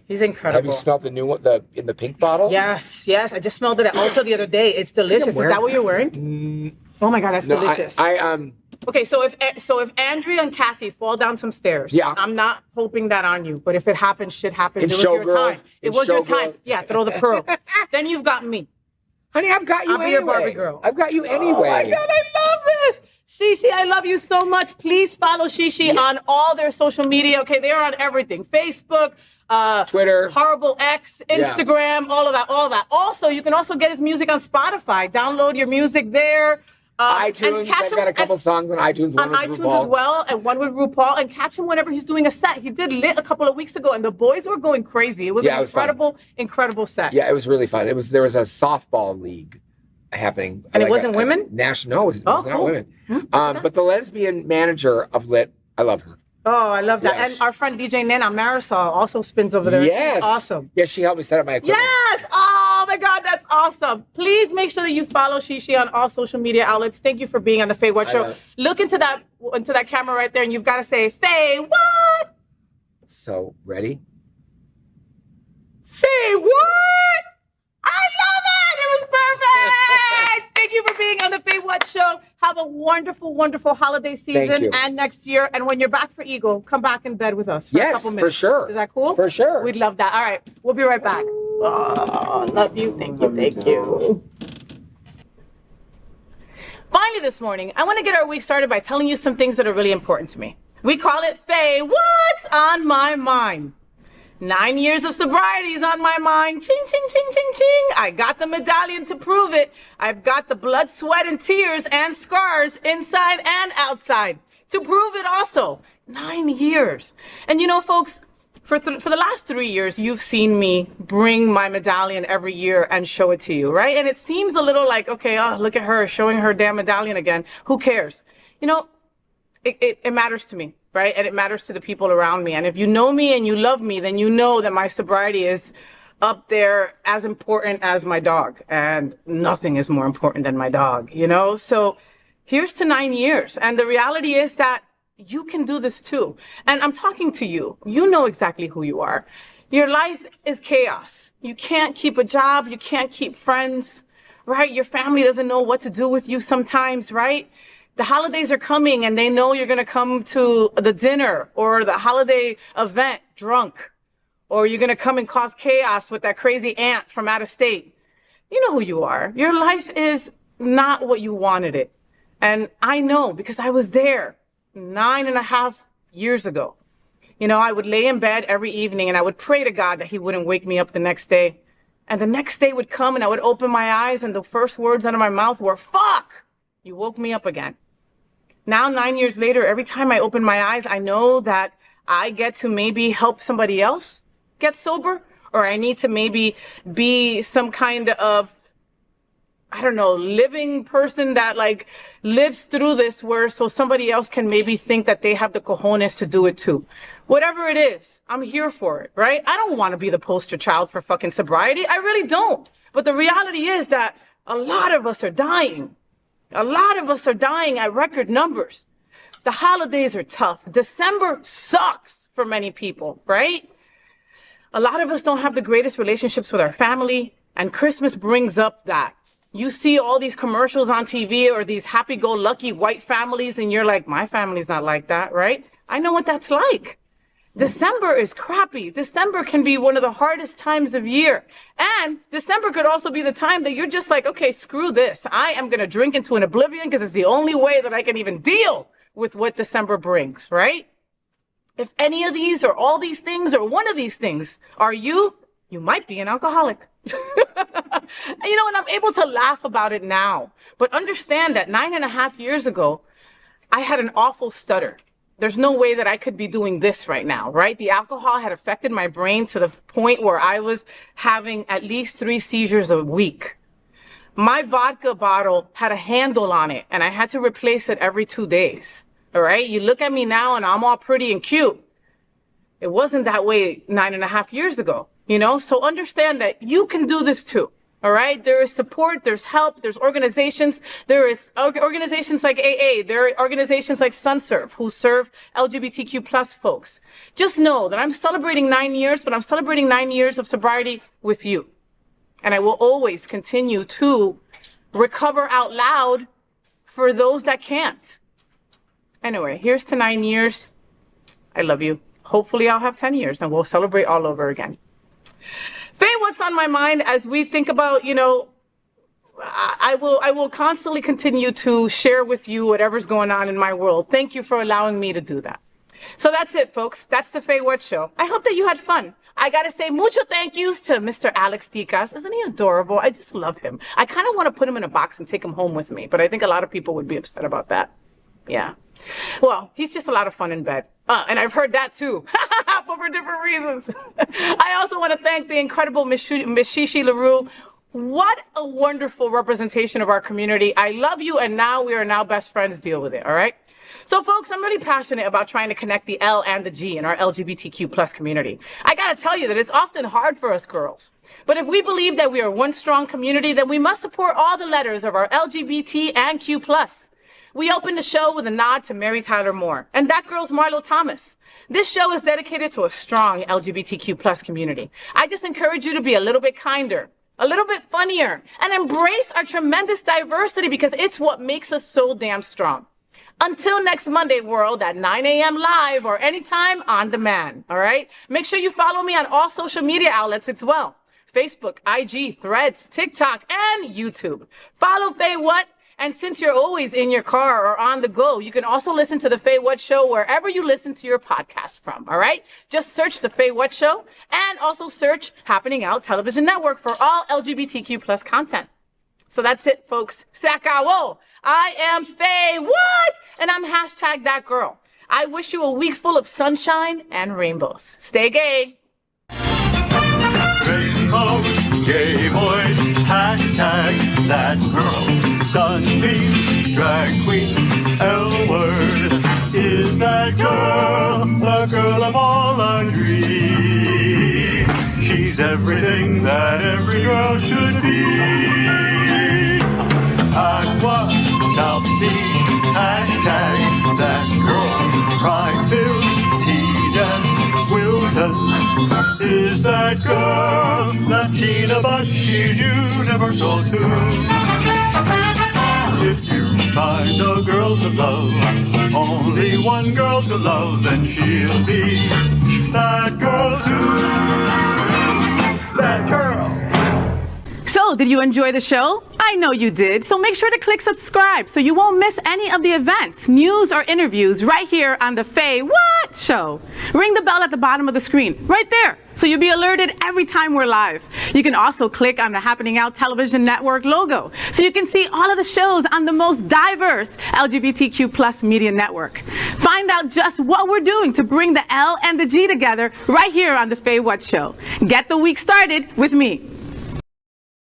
He's incredible. Have you smelled the new one, in the pink bottle? Yes. I just smelled it at Ulta the other day. It's delicious. Is that what you're wearing? Oh my God, that's delicious. Okay, so if Andrea and Kathy fall down some stairs, I'm not hoping that on you, but if it happens, shit happens. It's it was your time. It was your showgirl. time. Yeah, throw the pearls. Then you've got me. Honey, I've got you I'll be your Barbie girl. I've got you anyway. Oh my God, I love this. Shishi, I love you so much. Please follow Shishi on all their social media. Okay, they're on everything. Facebook, Twitter, Horrible X, Instagram, all of that. Also, you can also get his music on Spotify. Download your music there. iTunes. I've got a couple songs on iTunes. On iTunes as well, and one with RuPaul. And catch him whenever he's doing a set. He did Lit a couple of weeks ago, and the boys were going crazy. It was an incredible set. Yeah, it was really fun. There was a softball league happening. And it wasn't women? No, it was not cool. women. But the lesbian manager of Lit, I love her. Oh, I love that. Yes. And our friend DJ Nana Marisol also spins over there. Yes. She's awesome. Yeah, she helped me set up my equipment. Yes. Oh my God, that's awesome. Please make sure that you follow Shishi on all social media outlets. Thank you for being on the FayWhat Show. Look into that camera right there, and you've got to say FayWhat. So ready? FayWhat. I love it. It was perfect. Thank you for being on the FayWhat Show. Have a wonderful, wonderful holiday season and next year. And when you're back for Eagle, come back in bed with us for a couple minutes. For sure. Is that cool? For sure. We'd love that. All right. We'll be right back. Oh, love you. Thank you. Thank you. Finally this morning, I want to get our week started by telling you some things that are really important to me. We call it Faye, what's on my mind? 9 years of sobriety is on my mind. Ching, ching, ching, ching, ching. I got the medallion to prove it. I've got the blood, sweat, and tears and scars inside and outside to prove it also. 9 years. And you know, folks, for the last 3 years, you've seen me bring my medallion every year and show it to you, right? And it seems a little like, okay, oh, look at her showing her damn medallion again. Who cares? You know, it matters to me, right? And it matters to the people around me. And if you know me and you love me, then you know that my sobriety is up there as important as my dog. And nothing is more important than my dog, you know? So here's to 9 years. And the reality is that you can do this too. And I'm talking to you. You know exactly who you are. Your life is chaos. You can't keep a job. You can't keep friends, right? Your family doesn't know what to do with you sometimes, right? The holidays are coming and they know you're going to come to the dinner or the holiday event drunk, or you're going to come and cause chaos with that crazy aunt from out of state. You know who you are. Your life is not what you wanted it. And I know because I was there 9.5 years ago. You know, I would lay in bed every evening and I would pray to God that he wouldn't wake me up the next day. And the next day would come and I would open my eyes and the first words out of my mouth were, fuck, you woke me up again. Now, 9 years later, every time I open my eyes, I know that I get to maybe help somebody else get sober, or I need to maybe be some kind of, I don't know, living person that like lives through this where so somebody else can maybe think that they have the cojones to do it too. Whatever it is, I'm here for it, right? I don't want to be the poster child for fucking sobriety. I really don't. But the reality is that a lot of us are dying. A lot of us are dying at record numbers. The holidays are tough. December sucks for many people, right? A lot of us don't have the greatest relationships with our family, and Christmas brings up that. You see all these commercials on TV or these happy-go-lucky white families, and you're like, my family's not like that, right? I know what that's like. December is crappy. December can be one of the hardest times of year. And December could also be the time that you're just like, okay, screw this. I am going to drink into an oblivion because it's the only way that I can even deal with what December brings, right? If any of these or all these things or one of these things are you, you might be an alcoholic. You know, and I'm able to laugh about it now. But understand that 9.5 years ago, I had an awful stutter. There's no way that I could be doing this right now, right? The alcohol had affected my brain to the point where I was having at least 3 seizures a week. My vodka bottle had a handle on it, and I had to replace it every 2 days, all right? You look at me now, and I'm all pretty and cute. It wasn't that way 9.5 years ago, you know? So understand that you can do this too. All right. There is support. There's help. There's organizations. There is organizations like AA. There are organizations like SunServe who serve LGBTQ plus folks. Just know that I'm celebrating 9 years, but I'm celebrating 9 years of sobriety with you. And I will always continue to recover out loud for those that can't. Anyway, here's to 9 years. I love you. Hopefully I'll have 10 years and we'll celebrate all over again. Faye, what's on my mind as we think about, you know, I will constantly continue to share with you whatever's going on in my world. Thank you for allowing me to do that. So that's it, folks. That's the FayWhat show. I hope that you had fun. I got to say mucho thank yous to Mr. Alex Tikas. Isn't he adorable? I just love him. I kind of want to put him in a box and take him home with me, but I think a lot of people would be upset about that. Yeah. Well, he's just a lot of fun in bed. And I've heard that too, but for different reasons. I also want to thank the incredible Miss Chi Chi Larue. What a wonderful representation of our community. I love you, and now we are now best friends. Deal with it, all right? So, folks, I'm really passionate about trying to connect the L and the G in our LGBTQ plus community. I got to tell you that it's often hard for us girls. But if we believe that we are one strong community, then we must support all the letters of our LGBT and Q plus. We opened the show with a nod to Mary Tyler Moore, and that girl's Marlo Thomas. This show is dedicated to a strong LGBTQ plus community. I just encourage you to be a little bit kinder, a little bit funnier, and embrace our tremendous diversity because it's what makes us so damn strong. Until next Monday, world, at 9 a.m. live or anytime on demand, all right? Make sure you follow me on all social media outlets as well. Facebook, IG, Threads, TikTok, and YouTube. Follow FayWhat. And since you're always in your car or on the go, you can also listen to the FayWhat Show wherever you listen to your podcast from, all right? Just search the FayWhat Show and also search Happening Out Television Network for all LGBTQ plus content. So that's it, folks. Sakawo. I am FayWhat, and I'm hashtag that girl. I wish you a week full of sunshine and rainbows. Stay gay. Rainbows, gay boys, hashtag that girl. Sunbeams, drag queens, L-word is that girl, the girl of all our dreams. She's everything that every girl should be. Aqua, South Beach, hashtag that girl. Pride-filled, T-dance, Wilton is that girl. Latina, but she's universal too. If you find a girl to love, only one girl to love, then she'll be that girl too. That girl. So, did you enjoy the show? I know you did. So make sure to click subscribe so you won't miss any of the events, news, or interviews right here on the FayWhat Show. Ring the bell at the bottom of the screen, right there, so you'll be alerted every time we're live. You can also click on the Happening Out Television Network logo so you can see all of the shows on the most diverse LGBTQ plus media network. Find out just what we're doing to bring the L and the G together right here on the FayWhat Show. Get the week started with me.